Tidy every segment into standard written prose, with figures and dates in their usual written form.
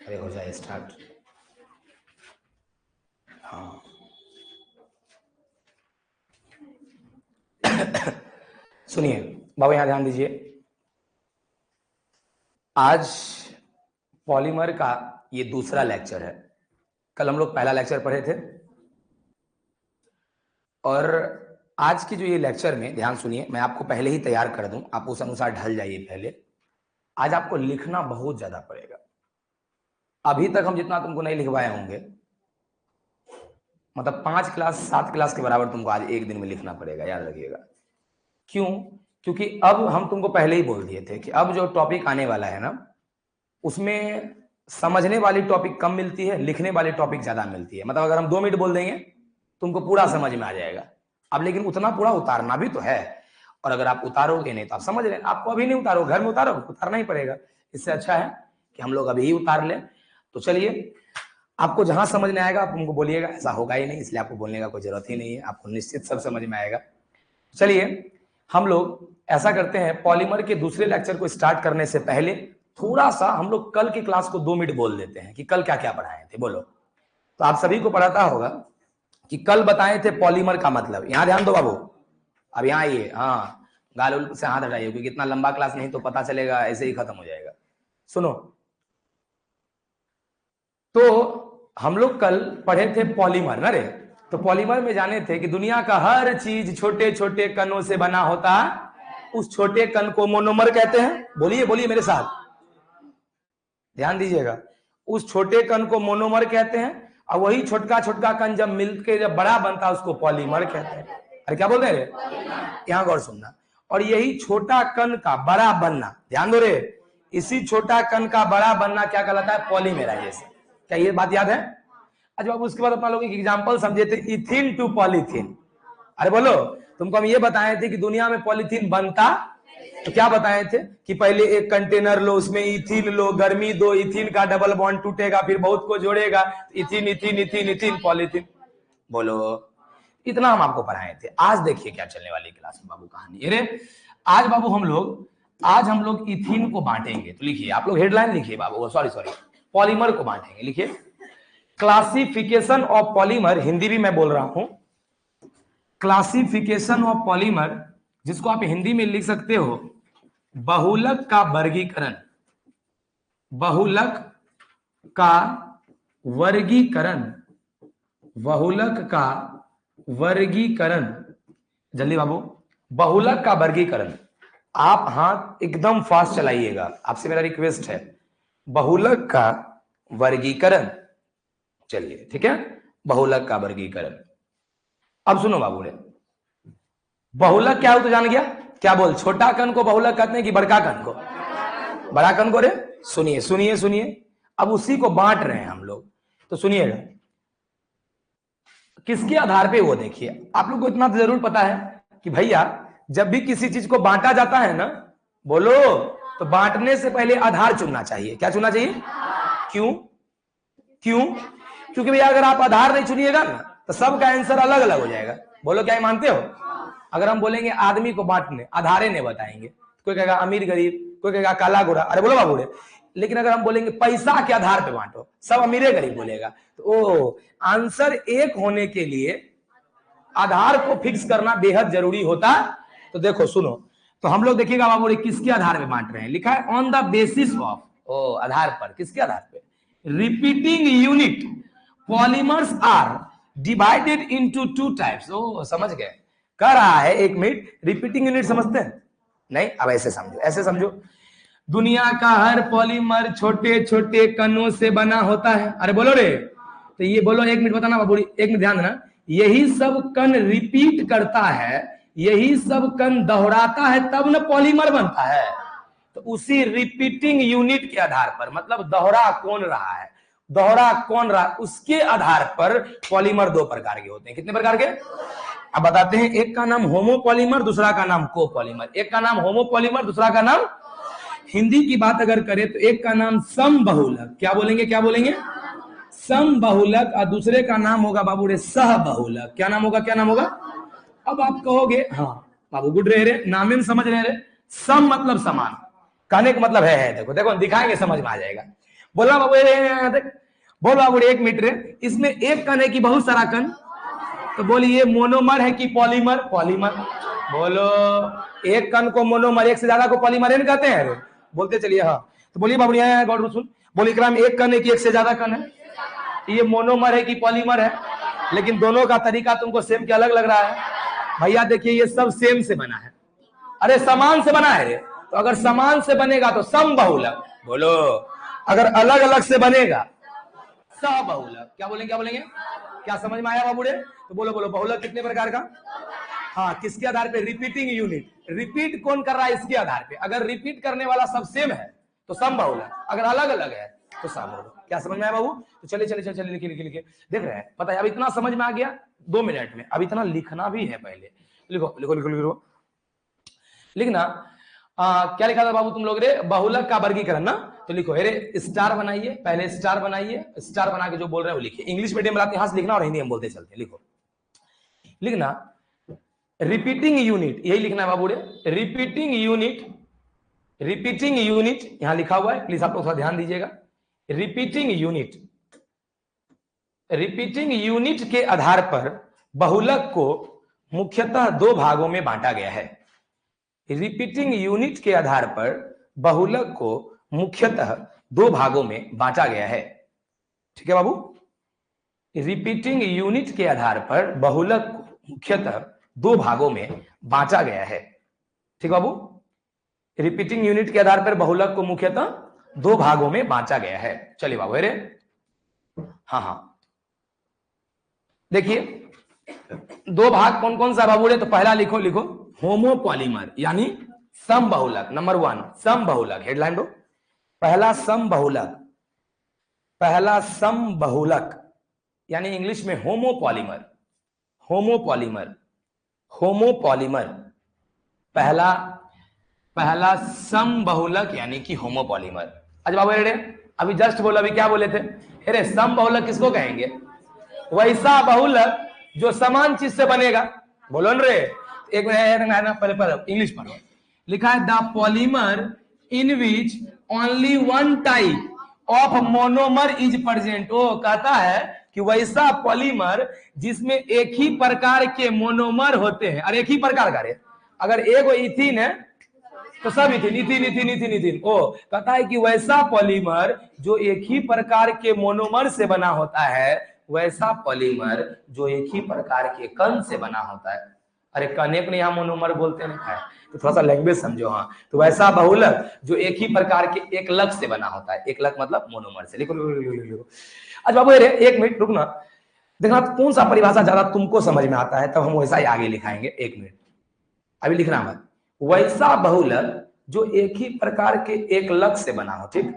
अरे हो जाए स्टार्ट। हाँ सुनिए बाबू, यहां ध्यान दीजिए। आज पॉलीमर का ये दूसरा लेक्चर है। कल हम लोग पहला लेक्चर पढ़े थे और आज की जो ये लेक्चर में ध्यान सुनिए, मैं आपको पहले ही तैयार कर दूं, आप उस अनुसार ढल जाइए। पहले आज आपको लिखना बहुत ज्यादा पड़ेगा। अभी तक हम जितना तुमको नहीं लिखवाए होंगे, मतलब 5 क्लास 7 क्लास के बराबर तुमको आज एक दिन में लिखना पड़ेगा, याद रखिएगा। क्यों? क्योंकि अब हम तुमको पहले ही बोल दिए थे कि अब जो टॉपिक आने वाला है ना, उसमें समझने वाली टॉपिक कम मिलती है, लिखने वाली टॉपिक ज्यादा मिलती है। मतलब अगर हम 2 मिनट बोल देंगे तुमको पूरा समझ में आ जाएगा। अब लेकिन उतना पूरा उतारना भी तो है, और अगर आप उतारोगे नहीं तो आप समझ रहे, आपको अभी नहीं उतारो, घर में उतारो, उतारना ही पड़ेगा। इससे अच्छा है कि हम लोग अभी ही उतार लें। तो चलिए, आपको जहां समझ में आएगा आप उनको बोलिएगा, ऐसा होगा ही नहीं, इसलिए आपको बोलने का कोई जरूरत ही नहीं है, आपको निश्चित सब समझ में आएगा। चलिए हम लोग ऐसा करते हैं, पॉलीमर के दूसरे लेक्चर को स्टार्ट करने से पहले थोड़ा सा हम लोग कल की क्लास को 2 मिनट बोल देते हैं कि कल क्या क्या पढ़ाए थे। बोलो। तो आप सभी को पता होगा कि कल बताए थे पॉलीमर का मतलब। यहां ध्यान दो बाबू, अब यहाँ आइए। हाँ, गाल उल से हाथ हटाइए, क्योंकि इतना लंबा क्लास नहीं तो पता चलेगा, ऐसे ही खत्म हो जाएगा। सुनो, तो हम लोग कल पढ़े थे पॉलीमर ना रे। तो पॉलीमर में जाने थे कि दुनिया का हर चीज छोटे छोटे कणों से बना होता है। उस छोटे कण को मोनोमर कहते हैं। बोलिए बोलिए मेरे साथ, ध्यान दीजिएगा। उस छोटे कण को मोनोमर कहते हैं, और वही छोटका छोटका कण जब मिलके जब बड़ा बनता है उसको पॉलीमर कहते हैं। अरे क्या बोल रहे रे, यहाँ गौर सुनना। और यही छोटा कण का बड़ा बनना, ध्यान दो रे, इसी छोटा कण का बड़ा बनना क्या कहलाता है? पॉलीमेराइजेशन। क्या ये बात याद है? अच्छा बाबू, उसके बाद अपना लोग एक एग्जाम्पल समझे थे, इथिन टू पॉलीथीन। अरे बोलो, तुमको हम ये बताए थे कि दुनिया में पॉलीथीन बनता, तो क्या बताए थे कि पहले एक कंटेनर लो, उसमें इथिन लो, गर्मी दो, इथिन का डबल बॉन्ड टूटेगा, फिर बहुत को जोड़ेगा, इथिन इथिन इथिन इथिन पॉलीथीन। बोलो, इतना हम आपको पढ़ाए थे। आज देखिए क्या चलने वाली क्लास में बाबू कहानी। अरे आज बाबू आज हम लोग इथिन को बांटेंगे। तो लिखिए, आप लोग हेडलाइन लिखिए बाबू, सॉरी पॉलीमर को बांटेंगे। लिखिए, क्लासिफिकेशन ऑफ पॉलीमर, हिंदी भी मैं बोल रहा हूं, क्लासिफिकेशन ऑफ पॉलीमर, जिसको आप हिंदी में लिख सकते हो बहुलक का वर्गीकरण। बहुलक का वर्गीकरण, बहुलक का वर्गीकरण। जल्दी बाबू, बहुलक का वर्गीकरण। आप हाथ एकदम फास्ट चलाइएगा, आपसे मेरा रिक्वेस्ट है। बहुलक का वर्गीकरण, चलिए ठीक है, बहुलक का वर्गीकरण। अब सुनो बाबू रे, बहुलक क्या हो तो जान गया? क्या बोल, छोटा कण को बहुलक कहते हैं कि बड़का कण को? बड़ा कण को रे। सुनिए सुनिए सुनिए, अब उसी को बांट रहे हैं हम लोग। तो सुनिएगा, किसके आधार पे, वो देखिए। आप लोग को इतना तो जरूर पता है कि भैया जब भी किसी चीज को बांटा जाता है ना, बोलो, तो बांटने से पहले आधार चुनना चाहिए। क्या चुनना चाहिए? क्यों? क्यों? क्योंकि भैया अगर आप आधार नहीं चुनिएगा ना तो सबका आंसर अलग अलग हो जाएगा। बोलो, क्या ये मानते हो? अगर हम बोलेंगे आदमी को बांटने, आधारे नहीं बताएंगे, कोई कहेगा अमीर गरीब, कोई कहेगा काला गोरा। अरे बोलो बाबू रे, लेकिन अगर हम बोलेंगे पैसा के आधार पे बांटो, सब अमीरे गरीब बोलेगा। तो आंसर एक होने के लिए आधार को फिक्स करना बेहद जरूरी होता। तो देखो सुनो, तो हम लोग देखिएगा बाबू रे, किसके आधार पे बांट रहे हैं? लिखा है ऑन द बेसिस ऑफ, ओ आधार पर। किसके आधार पे? Repeating unit polymers are divided into 2 types. ओ समझ गए, कह रहा है, एक मिनट, रिपीटिंग यूनिट समझते हैं? नहीं, अब ऐसे समझो, ऐसे समझो, दुनिया का हर पॉलीमर छोटे छोटे कणों से बना होता है। अरे बोलो रे, तो ये बोलो, एक मिनट बताना बाबू, एक मिनट ध्यान देना। यही सब कण रिपीट करता है, यही सब कण दोहराता है, तब न पॉलीमर बनता है। तो उसी रिपीटिंग यूनिट के आधार पर, मतलब दोहरा कौन रहा है, दोहरा कौन रहा, उसके आधार पर पॉलीमर 2 प्रकार के होते हैं। कितने प्रकार के? अब बताते हैं। एक का नाम होमोपॉलीमर, दूसरा का नाम कोपॉलीमर। एक का नाम होमोपॉलीमर, दूसरा का नाम, हिंदी की बात अगर करें तो एक का नाम समबहुलक। क्या बोलेंगे? क्या बोलेंगे? समबहुलक। और दूसरे का नाम होगा बाबू रे सहबहुलक। क्या नाम होगा? क्या नाम होगा? अब आप कहोगे हाँ बाबू, गुड रहे रे, नामे में समझ रहे रे। सम मतलब समान, कहने का मतलब है। देखो देखो, दिखाएंगे, समझ में आ जाएगा। बोला बाबू देख, बोल बाबू 1 मिनट रे, इसमें एक कण है कि बहुत सारा कण? तो बोलिए मोनोमर है कि पॉलीमर? पॉलीमर। बोलो एक कण को मोनोमर, एक से ज्यादा को पॉलीमर नहीं कहते हैं? बोलते चलिए हाँ। तो बोलिए बाबू गौर सुन, बोलिए ग्राम एक कण है कि एक से ज्यादा कण है? ये मोनोमर है कि पॉलीमर है? लेकिन दोनों का तरीका तुमको सेम के अलग लग रहा है। भैया देखिए ये सब सेम से बना है, अरे समान से बना है। तो अगर समान से बनेगा तो समबहुलक। बोलो अगर अलग अलग से बनेगा सबहुलक। क्या बोलेंगे, क्या बोलेंगे? क्या समझ में आया बाबूड़े? तो बोलो बोलो बहुलक कितने प्रकार का? हाँ, किसके आधार पे? Repeating unit. रिपीट कौन कर रहा है इसके आधार पे। अगर रिपीट करने वाला सब सेम है तो समबहुलक, अगर अलग अलग है तो समबहुलक। क्या समझ में आया बाबू? तो चलिए चलिए चलिए लिखिए लिखिए लिखिए। देख रहे हैं, पता है अब इतना समझ में आ गया 2 मिनट में। अब इतना लिखना भी है, पहले लिखो लिखो लिखो लिखो लिखना। क्या लिखा था बाबू तुम लोग रे? बहुलक का वर्गीकरण ना। तो लिखो अरे स्टार बनाइए, पहले स्टार बनाइए, स्टार बना के जो बोल रहे हैं वो लिखिए। इंग्लिश मीडियम में यहां से लिखना और हिंदी में बोलते चलते। लिखो लिखना रिपीटिंग यूनिट, यही लिखना है बाबू रे। रिपीटिंग यूनिट, रिपीटिंग यूनिट यहां लिखा हुआ है, प्लीज आप लोग थोड़ा ध्यान दीजिएगा। रिपीटिंग यूनिट, रिपीटिंग यूनिट के आधार पर बहुलक को मुख्यतः 2 भागों में बांटा गया है। रिपीटिंग यूनिट के आधार पर बहुलक को मुख्यतः 2 भागों में बांटा गया है। ठीक है बाबू? रिपीटिंग यूनिट के आधार पर बहुलक को मुख्यतः 2 भागों में बांटा गया है। ठीक बाबू? रिपीटिंग यूनिट के आधार पर बहुलक को मुख्यतः 2 भागों में बांटा गया है। चलिए बाबू अरे हाँ हाँ देखिए 2 भाग कौन कौन सा बाबू रे? तो पहला लिखो लिखो होमोपॉलीमर यानी समबहुलक। नंबर 1 समबहुलक, हेडलाइन दो। पहला समबहुलक, पहला समबहुलक यानी इंग्लिश में होमोपॉलीमर। होमोपॉलीमर, होमोपॉलीमर पहला, पहला समबहुलक यानी कि होमोपॉलीमर। अच्छा बाबू रे अभी जस्ट बोला, अभी क्या बोले थे? अरे समबहुलक किसको कहेंगे? वैसा बहुलक जो समान चीज से बनेगा। बोलो न रे, एक मिनट पहले इंग्लिश पढ़ो। लिखा है the polymer in which only one type of monomer is present. ओ कहता है कि वैसा पॉलीमर जिसमें एक ही प्रकार के मोनोमर होते हैं। अरे एक ही प्रकार का रे, अगर एक इथीन है तो सब ethene ethene ethene ethene ethene. ओ कहता है कि वैसा पॉलीमर जो एक ही प्रकार के मोनोमर से बना होता है, वैसा पॉलीमर जो एक ही प्रकार के कण से बना होता है। अरे कने को यहाँ मोनोमर बोलते नहीं है, तो थोड़ा सा लैंग्वेज समझो। हाँ, तो वैसा बहुलक जो एक ही प्रकार के एक लक से बना होता है। एक लक मतलब मोनोमर से। लिखो लिखो। अच्छा बाबू अरे 1 मिनट रुकना, देखना कौन सा परिभाषा ज्यादा तुमको समझ में आता है, तब हम वैसा ही आगे लिखाएंगे। 1 मिनट अभी लिखना मत। वैसा बहुलक जो एक ही प्रकार के एक लक से बना हो। ठीक,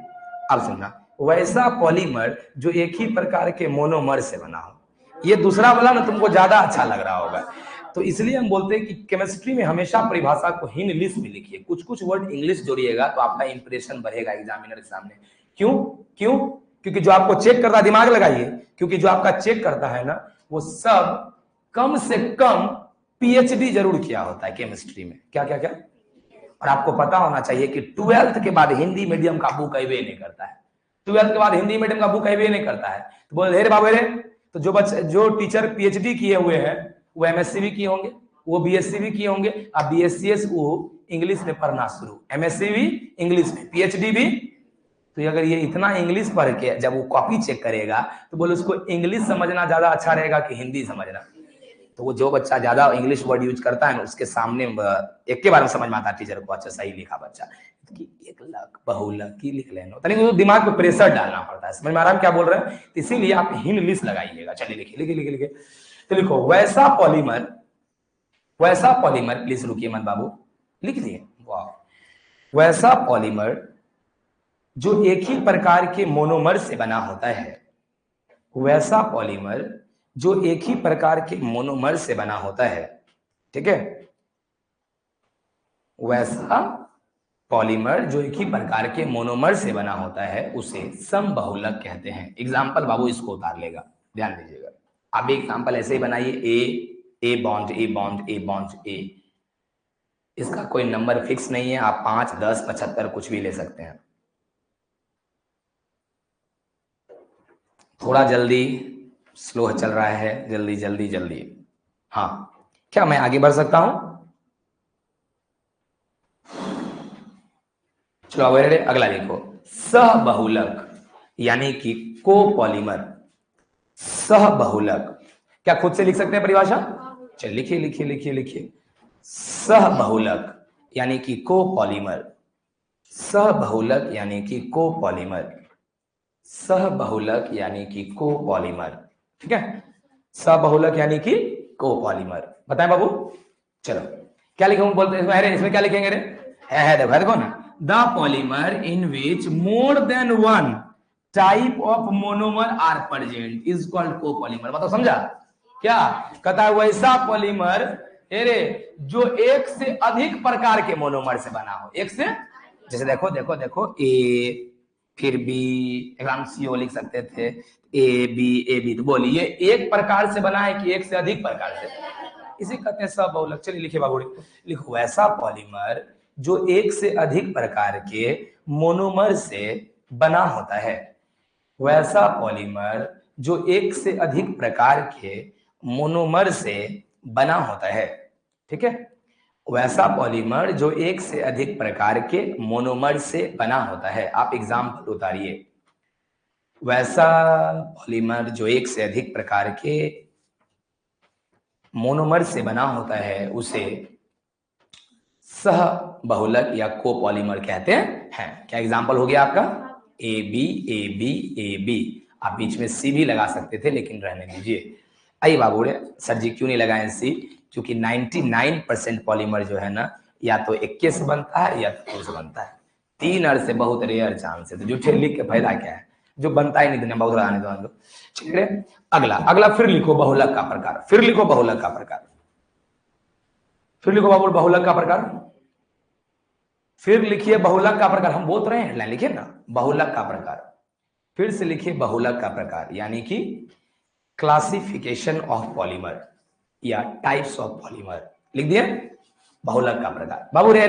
अब सुनना, वैसा पॉलीमर जो एक ही प्रकार के मोनोमर से बना हो। ये दूसरा वाला ना तुमको ज्यादा अच्छा लग रहा होगा, तो इसलिए हम बोलते हैं कि केमिस्ट्री में हमेशा परिभाषा को हिंद लिस्ट में लिखिए। कुछ कुछ वर्ड इंग्लिश जोड़िएगा तो आपका इंप्रेशन बढ़ेगा एग्जामिनर के सामने। क्यों? क्यों? क्योंकि जो आपको चेक करता है, दिमाग लगाइए, क्योंकि जो आपका चेक करता है ना वो सब कम से कम पीएचडी जरूर किया होता है केमिस्ट्री में। क्या क्या क्या? और आपको पता होना चाहिए कि 12th के बाद हिंदी मीडियम का बुक अवे नहीं करता है। 12th के बाद हिंदी मीडियम का बुक अवे नहीं करता है। तो बोले बाबू रे, तो जो बच्चे जो टीचर पीएचडी किए हुए हैं वो एमएससी भी किए होंगे, वो बीएससी भी किए होंगे। अब बीएससीएस वो इंग्लिश में पढ़ना शुरू, एमएससी भी इंग्लिश में, पीएचडी भी। तो अगर ये इतना इंग्लिश पढ़ के जब वो कॉपी चेक करेगा तो बोले उसको इंग्लिश समझना ज्यादा अच्छा रहेगा कि हिंदी समझना। तो वो जो बच्चा ज्यादा इंग्लिश वर्ड यूज करता है ना उसके सामने एक के बारे में समझ में आता है टीचर को, अच्छा सही लिखा बच्चा, कि एक लक बहुलक की लिख लेना, तो दिमाग पे प्रेशर डालना पड़ता है। समझ में आ रहा है क्या बोल रहे हैं? तो इसीलिए आप हिंद लिस्ट लगाइएगा। चलिए लिखिए लिखिए लिखिए लिखिए। तो लिखो वैसा पॉलीमर, वैसा पॉलीमर, प्लीज रुकिए मत बाबू, लिख दिए। वाह, वैसा पॉलीमर जो एक ही प्रकार के मोनोमर से बना होता है, वैसा पॉलीमर जो एक ही प्रकार के मोनोमर से बना होता है। ठीक है, वैसा पॉलीमर जो एक ही प्रकार के मोनोमर से बना होता है उसे समबहुलक कहते हैं। एग्जाम्पल बाबू इसको उतार लेगा, ध्यान दीजिएगा। आप एग्जाम्पल ऐसे ही बनाइए, a bond a bond a bond ए। इसका कोई नंबर फिक्स नहीं है, आप 5, 10, 75 कुछ भी ले सकते हैं। थोड़ा जल्दी, स्लो चल रहा है, जल्दी जल्दी जल्दी। हाँ, क्या मैं आगे बढ़ सकता हूं? चलो अगला लिखो, सहबहुलक यानी कि कोपॉलीमर। सहबहुलक, क्या खुद से लिख सकते हैं परिभाषा? चलिए लिखिए लिखिए लिखिए लिखिए। सहबहुलक यानी कि कोपॉलीमर। सहबहुलक यानी कि कोपॉलीमर। सहबहुलक यानी कि कोपॉलीमर। ठीक है, सहबहुलक यानी कि कोपॉलीमर। बताएं बाबू, चलो क्या लिखूं? बोलते इसमें क्या लिखेंगे रे? देखो ना, the polymer in which more than one type of monomer are present is called copolymer. मतलब समझा क्या? कहता है वैसा पॉलीमर जो एक से अधिक प्रकार के मोनोमर से बना हो। एक से, जैसे देखो देखो देखो, ए फिर बी, एग्जाम सीओ लिख सकते थे, ए बी। तो बोलिए एक प्रकार से बना है कि एक से अधिक प्रकार से? इसे कहते हैं सहबहुलक। चलिए लिखिए बाबू, लिखो वैसा पॉलीमर जो एक से अधिक प्रकार के मोनोमर से बना होता है। वैसा पॉलीमर जो एक से अधिक प्रकार के मोनोमर से बना होता है। ठीक है, वैसा पॉलीमर जो एक से अधिक प्रकार के मोनोमर से बना होता है। आप एग्जाम्पल उतारिए। वैसा पॉलीमर जो एक से अधिक प्रकार के मोनोमर से बना होता है उसे सहबहुलक या कोपॉलीमर कहते हैं। क्या एग्जाम्पल हो गया आपका? A B A B A B. आप बीच में सी भी लगा सकते थे, लेकिन रहने दीजिए। आइए बाबू रे, सर जी क्यों नहीं लगाए सी? क्योंकि 99% पॉलीमर जो है ना, या तो इक्के से बनता है या तो 2 से बनता है। 3 अर से बहुत रेयर चांस है। तो जो लिख के फायदा क्या है, जो बनता ही नहीं दुनिया बहुत लगाने दो। चलिए अगला फिर लिखो बहुलक का प्रकार। फिर लिखो बहुलक का प्रकार। फिर लिखो बाबू बहुलक का प्रकार। फिर लिखिए बहुलक का प्रकार। हम बोल रहे हैं हेडलाइन, लिखिए ना बहुलक का प्रकार। फिर से लिखिए बहुलक का प्रकार, यानी कि क्लासिफिकेशन ऑफ पॉलीमर या टाइप्स ऑफ पॉलीमर। लिख दिया बहुलक का प्रकार। बाबू रे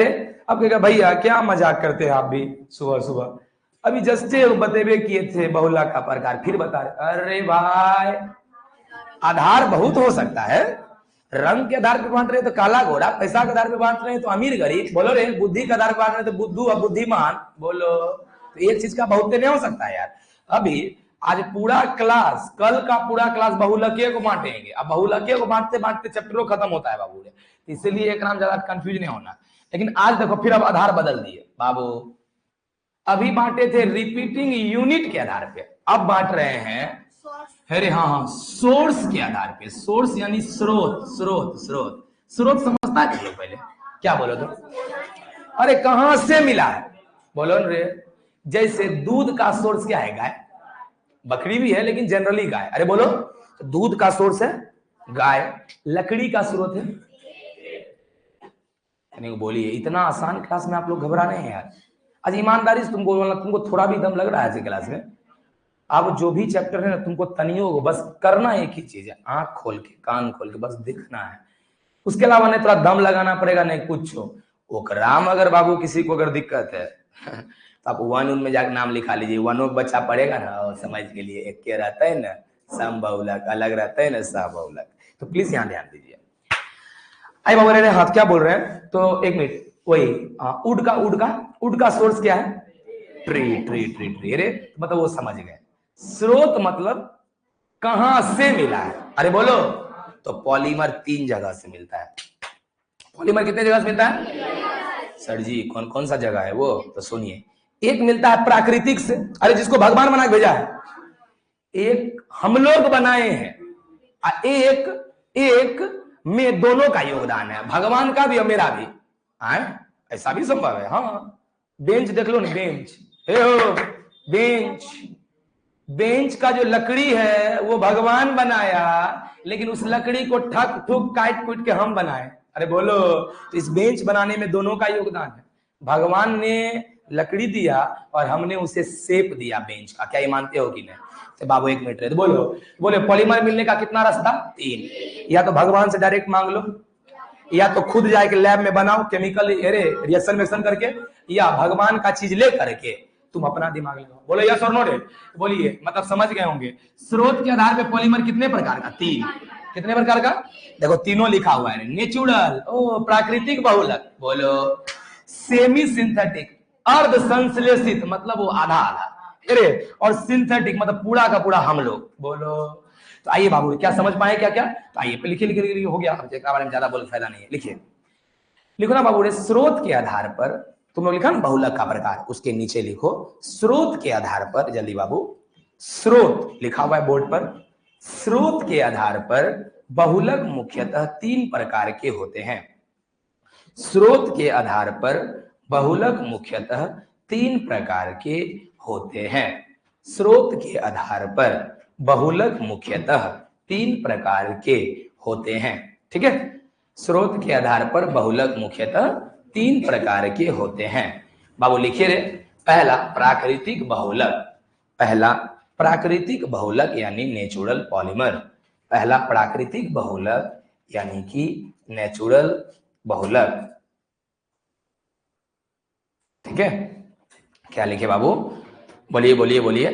अब कहेगा भैया क्या मजाक करते हैं आप भी सुबह सुबह, अभी जस्टे बतेबे किए थे बहुलक का प्रकार, फिर बता रहे। अरे भाई, आधार बहुत हो सकता है। रंग के आधार पे बांट रहे तो काला घोड़ा, पैसा के आधार पे बांट रहे हैं तो अमीर गरीब, बोलो रे। बुद्धि के आधार पे बांट रहे तो बुद्धू और बुद्धिमान, बोलो। तो एक चीज का बहुत नहीं हो सकता है यार। अभी आज पूरा क्लास, कल का पूरा क्लास बहुलकीय को बांटेंगे। अब बहुलकीय को बांटते बांटते चैप्टरों खत्म होता है बाबू रे, इसीलिए एक नाम ज्यादा कंफ्यूज नहीं होना। लेकिन आज देखो फिर अब आधार बदल दिए बाबू। अभी बांटे थे रिपीटिंग यूनिट के आधार पे, अब बांट रहे हैं अरे हाँ सोर्स के आधार पे। सोर्स यानी स्रोत। स्रोत स्रोत स्रोत समझता है लोग पहले? क्या बोलो तो? अरे कहां से मिला है, बोलो रे। जैसे दूध का सोर्स क्या है? गाय। बकरी भी है लेकिन जनरली गाय। अरे बोलो, तो दूध का सोर्स है गाय, लकड़ी का स्रोत है। बोलिए, इतना आसान क्लास में आप लोग घबरा रहे हैं यार। आज ईमानदारी से तुमको बोलना, तुमको थोड़ा भी दम लग रहा है क्लास में? अब जो भी चैप्टर है ना, तुमको तनियो बस करना एक ही चीज है, आंख खोल के कान खोल के बस दिखना है। उसके अलावा नहीं थोड़ा दम लगाना पड़ेगा, नहीं कुछ हो। ओकराम अगर बाबू किसी को अगर दिक्कत है तो आप 1 में जाकर नाम लिखा लीजिए। 1 बच्चा पढ़ेगा ना, और समझ के लिए एक के रहता है ना समबहुलक, अलग रहता है ना सहबहुलक। तो प्लीज यहाँ ध्यान दीजिए। आई बाबू रे हाथ क्या बोल रहे हैं? तो 1 मिनट, वही उड का सोर्स क्या है? Tree tree tree tree. अरे मतलब वो समझ गए। स्रोत मतलब कहां से मिला है। अरे बोलो, तो पॉलीमर 3 जगह से मिलता है। पॉलीमर कितने जगह से मिलता है सर जी? कौन कौन सा जगह है वो तो सुनिए। एक मिलता है प्राकृतिक से, अरे जिसको भगवान बना के भेजा है। एक हम लोग बनाए हैं, एक में दोनों का योगदान है, भगवान का भी और मेरा भी। ऐसा भी संभव है। हाँ, बेंच देख लो ना, बेंच बेंच बेंच का जो लकड़ी है वो भगवान बनाया, लेकिन उस लकड़ी को ठक ठुक काट कूट के हम बनाए। अरे बोलो, तो इस बेंच बनाने में दोनों का योगदान है। भगवान ने लकड़ी दिया और हमने उसे शेप दिया बेंच का। क्या ये मानते हो कि नहीं? तो बाबू 1 मिनट रहे तो बोलो पॉलीमर मिलने का कितना रास्ता? 3। या तो भगवान से डायरेक्ट मांग लो, या तो खुद जाके लैब में बनाओ केमिकल रिएक्शन करके, या भगवान का चीज ले करके तुम अपना दिमाग लगाओ, बोलो यस और नो रे, बोलिए, मतलब समझ गए होंगे। स्रोत के आधार पे पॉलीमर कितने प्रकार का? 3। कितने प्रकार का? देखो तीनों लिखा हुआ है, नेचुरल, ओ प्राकृतिक बहुलक, बोलो सेमी सिंथेटिक, अर्ध संश्लेषित मतलब वो आधा आधा, अरे और सिंथेटिक मतलब पूरा का पूरा हम लोग, बोलो। तो आइए बाबू क्या समझ पाए क्या क्या? तो आइए लिखिए लिखिए लिखिए, हो गया, अब बारे में ज्यादा बोल फायदा नहीं है, लिखिए लिखो ना बाबू रे। स्रोत के आधार पर, तुम लोग लिखा ना बहुलक का प्रकार, उसके नीचे लिखो स्रोत के आधार पर, जल्दी बाबू, स्रोत लिखा हुआ है बोर्ड पर। स्रोत के आधार पर बहुलक मुख्यतः 3 प्रकार के होते हैं। स्रोत के आधार पर बहुलक मुख्यतः 3 प्रकार के होते हैं। स्रोत के आधार पर बहुलक मुख्यतः 3 प्रकार के होते हैं, ठीक है। स्रोत के आधार पर बहुलक मुख्यतः 3 प्रकार के होते हैं। बाबू लिखिए रे, पहला प्राकृतिक बहुलक, पहला प्राकृतिक बहुलक यानी नेचुरल पॉलीमर, पहला प्राकृतिक बहुलक यानी कि नेचुरल बहुलक, ठीक है। क्या लिखे बाबू? बोलिए बोलिए बोलिए।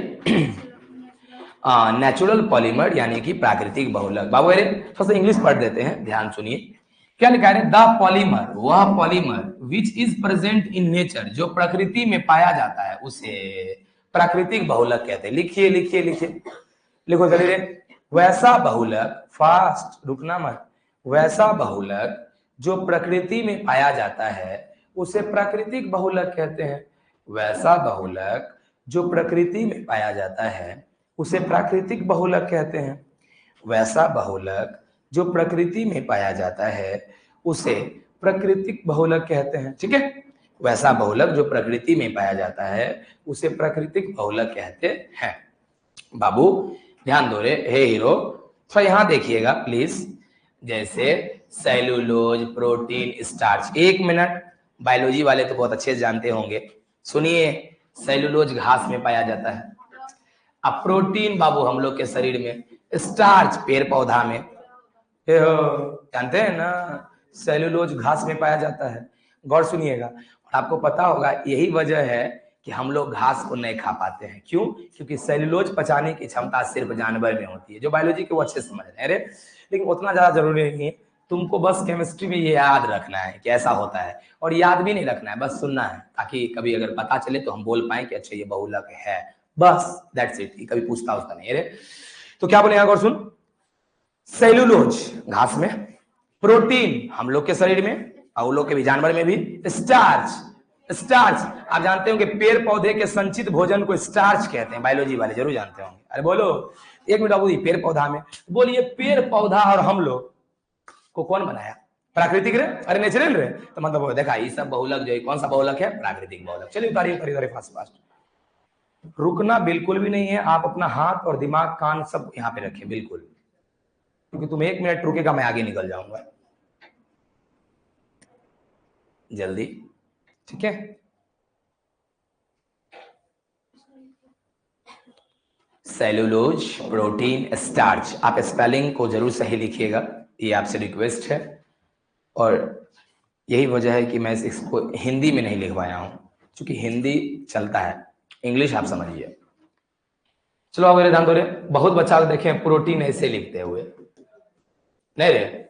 नेचुरल पॉलीमर यानी कि प्राकृतिक बहुलक। बाबू अरे थोड़ा सा इंग्लिश पढ़ देते हैं, ध्यान सुनिए क्या लिखा है। द पॉलीमर, वह polymer which is present in nature, जो प्रकृति में पाया जाता है उसे प्राकृतिक बहुलक कहते हैं। लिखिए लिखिए लिखिए, लिखो जल्दी रे। वैसा बहुलक, फास्ट रुकना मत, वैसा बहुलक जो प्रकृति में पाया जाता है उसे प्राकृतिक बहुलक कहते हैं। वैसा बहुलक जो प्रकृति में पाया जाता है उसे प्राकृतिक बहुलक कहते हैं। वैसा बहुलक जो प्रकृति में पाया जाता है उसे प्राकृतिक बहुलक कहते हैं, ठीक है। वैसा बहुलक जो प्रकृति में पाया जाता है उसे प्राकृतिक बहुलक कहते हैं। बाबू ध्यान दो रे, हे हीरो, तो यहां देखिएगा प्लीज, जैसे cellulose, protein, starch. 1 minute, biology वाले तो बहुत अच्छे से जानते होंगे, सुनिए। सेलुलोज घास में पाया जाता है, अब प्रोटीन बाबू हम लोग के शरीर में, स्टार्च पेड़ पौधा में, जानते हैं ना, सेलुलोज घास में पाया जाता है। गौर सुनिएगा, और आपको पता होगा यही वजह है कि हम लोग घास को नहीं खा पाते हैं। क्यों? क्योंकि सेलुलोज पचाने की क्षमता सिर्फ जानवर में होती है। जो बायोलॉजी के वो अच्छे समझ रहे हैं, अरे लेकिन उतना ज्यादा जरूरी नहीं है। तुमको बस केमिस्ट्री में ये याद रखना है कि ऐसा होता है, और याद भी नहीं रखना है, बस सुनना है, ताकि कभी अगर पता चले तो हम बोल पाए कि अच्छा ये बहुलक है, बस दैट्स इट। कभी पूछता उसका नहीं। अरे तो क्या बोलेगा, गौर सुन। सेलुलोज घास में, प्रोटीन हम लोग के शरीर में, और लोग के भी, जानवर में भी, स्टार्च, स्टार्च आप जानते हो कि पेड़ पौधे के संचित भोजन को स्टार्च कहते हैं, बायोलॉजी वाले जरूर जानते होंगे। अरे बोलो, 1 मिनट बाबू, पेड़ पौधा में, बोलिए पेड़ पौधा और हम लोग को कौन बनाया? प्राकृतिक रे, अरे नेचुरल रे। तो मतलब देखा, ये सब बहुलक जो है, कौन सा बहुलक है? प्राकृतिक बहुलक। चलिए उतारिए उतारिए उतारिए, फास्ट फास्ट, रुकना बिल्कुल भी नहीं है। आप अपना हाथ और दिमाग कान सब यहाँ पे रखिए बिल्कुल, क्योंकि तुम 1 मिनट रुकेगा मैं आगे निकल जाऊंगा, जल्दी, ठीक है। सेलुलोज, प्रोटीन, स्टार्च, आप स्पेलिंग को जरूर सही लिखिएगा, ये आपसे रिक्वेस्ट है। और यही वजह है कि मैं इसको हिंदी में नहीं लिखवाया हूं, क्योंकि हिंदी चलता है, इंग्लिश आप समझिए। चलो अगले ध्यान दो रे, बहुत बच्चा देखें प्रोटीन ऐसे लिखते हुए, नहीं रे,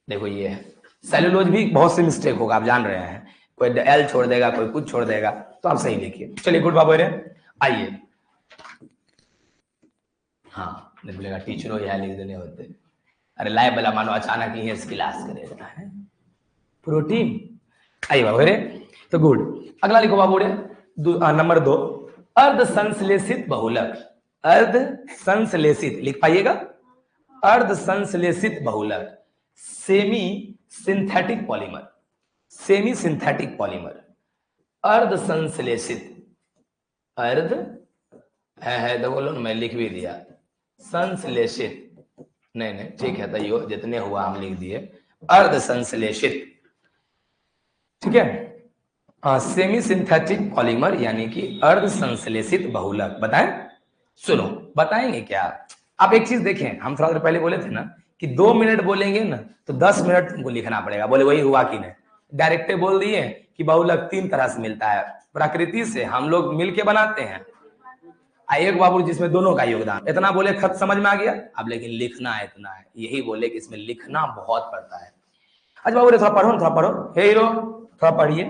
देखो ये है सेलुलोज भी बहुत से मिस्टेक होगा, आप जान रहे हैं, कोई एल छोड़ देगा, कोई कुछ छोड़ देगा, तो आप सही लिखिए। चलिए गुड बाबू रे, आइए। हाँ नहीं बोलेगा टीचरों यहाँ लिख देने होते, अरे लाइव वाला मानो अचानक ही क्लास करेगा है प्रोटीन। आइए बाबू रे, तो गुड, अगला लिखो बाबू रे, नंबर 2, अर्ध संश्लेषित बहुलक। अर्ध संश्लेषित लिख पाइएगा, अर्ध संश्लेषित बहुलक, semi synthetic polymer, semi synthetic polymer, अर्ध संश्लेषित, अर्ध है तो बोलो, मैं लिख भी दिया, संश्लेषित नहीं नहीं ठीक है, तैयो जितने हुआ हम लिख दिए, अर्ध संश्लेषित, ठीक है। सेमी सिंथेटिक पॉलीमर यानी कि अर्ध संश्लेषित बहुलक। बताएं, सुनो बताएंगे क्या आप? एक चीज देखें, हम थोड़ा देर पहले बोले थे ना कि 2 मिनट बोलेंगे ना तो 10 मिनट तुमको लिखना पड़ेगा। बोले वही हुआ कि नहीं? डायरेक्ट बोल दिए कि बहुलक 3 तरह से मिलता है, प्रकृति से हम लोग मिलके बनाते हैं, एक बाबू जिसमें दोनों का योगदान। इतना बोले खत समझ में आ गया। अब लेकिन लिखना इतना है, यही बोले कि इसमें लिखना बहुत पड़ता है। अच्छा बाबू थोड़ा पढ़ो, हे हीरो थोड़ा पढ़िए।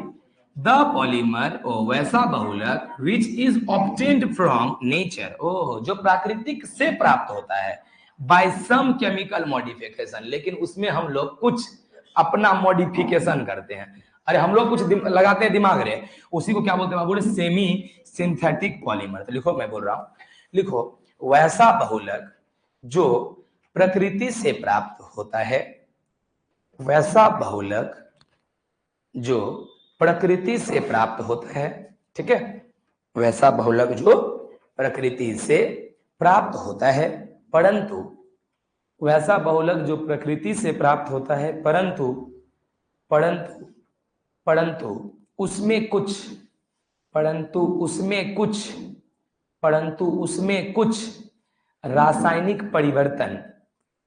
द पॉलीमर, ओ वैसा बहुलक, which is obtained from nature, ओह जो प्राकृतिक से प्राप्त होता है, बाय सम केमिकल मॉडिफिकेशन, लेकिन उसमें हम लोग कुछ अपना मॉडिफिकेशन करते हैं। अरे हम लोग कुछ लगाते हैं दिमाग रे, उसी को क्या बोलते हैं बाबू? Semi synthetic polymer. तो लिखो, मैं बोल रहा हूं, लिखो वैसा बहुलक जो प्रकृति से प्राप्त होता है, वैसा बहुलक जो प्रकृति से प्राप्त होता है, ठीक है, वैसा बहुलक जो प्रकृति से प्राप्त होता है, परंतु वैसा बहुलक जो प्रकृति से प्राप्त होता है, परंतु परंतु परंतु उसमें कुछ परंतु उसमें कुछ रासायनिक परिवर्तन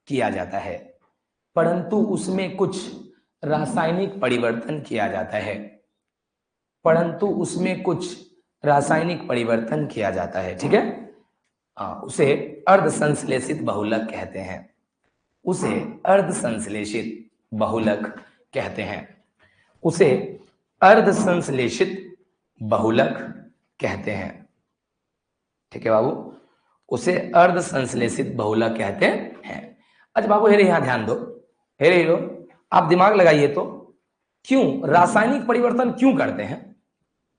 किया जाता है, परंतु उसमें कुछ रासायनिक परिवर्तन किया जाता है, परंतु उसमें कुछ रासायनिक परिवर्तन किया जाता है, ठीक है। उसे अर्ध संश्लेषित बहुलक कहते हैं, उसे अर्ध संश्लेषित बहुलक कहते हैं, उसे अर्ध संश्लेषित बहुलक कहते हैं, ठीक है बाबू, उसे अर्ध संश्लेषित बहुलक कहते हैं। अच्छा बाबू हेरे यहां ध्यान दो, हेरे हीरो आप दिमाग लगाइए तो, क्यों रासायनिक परिवर्तन क्यों करते हैं?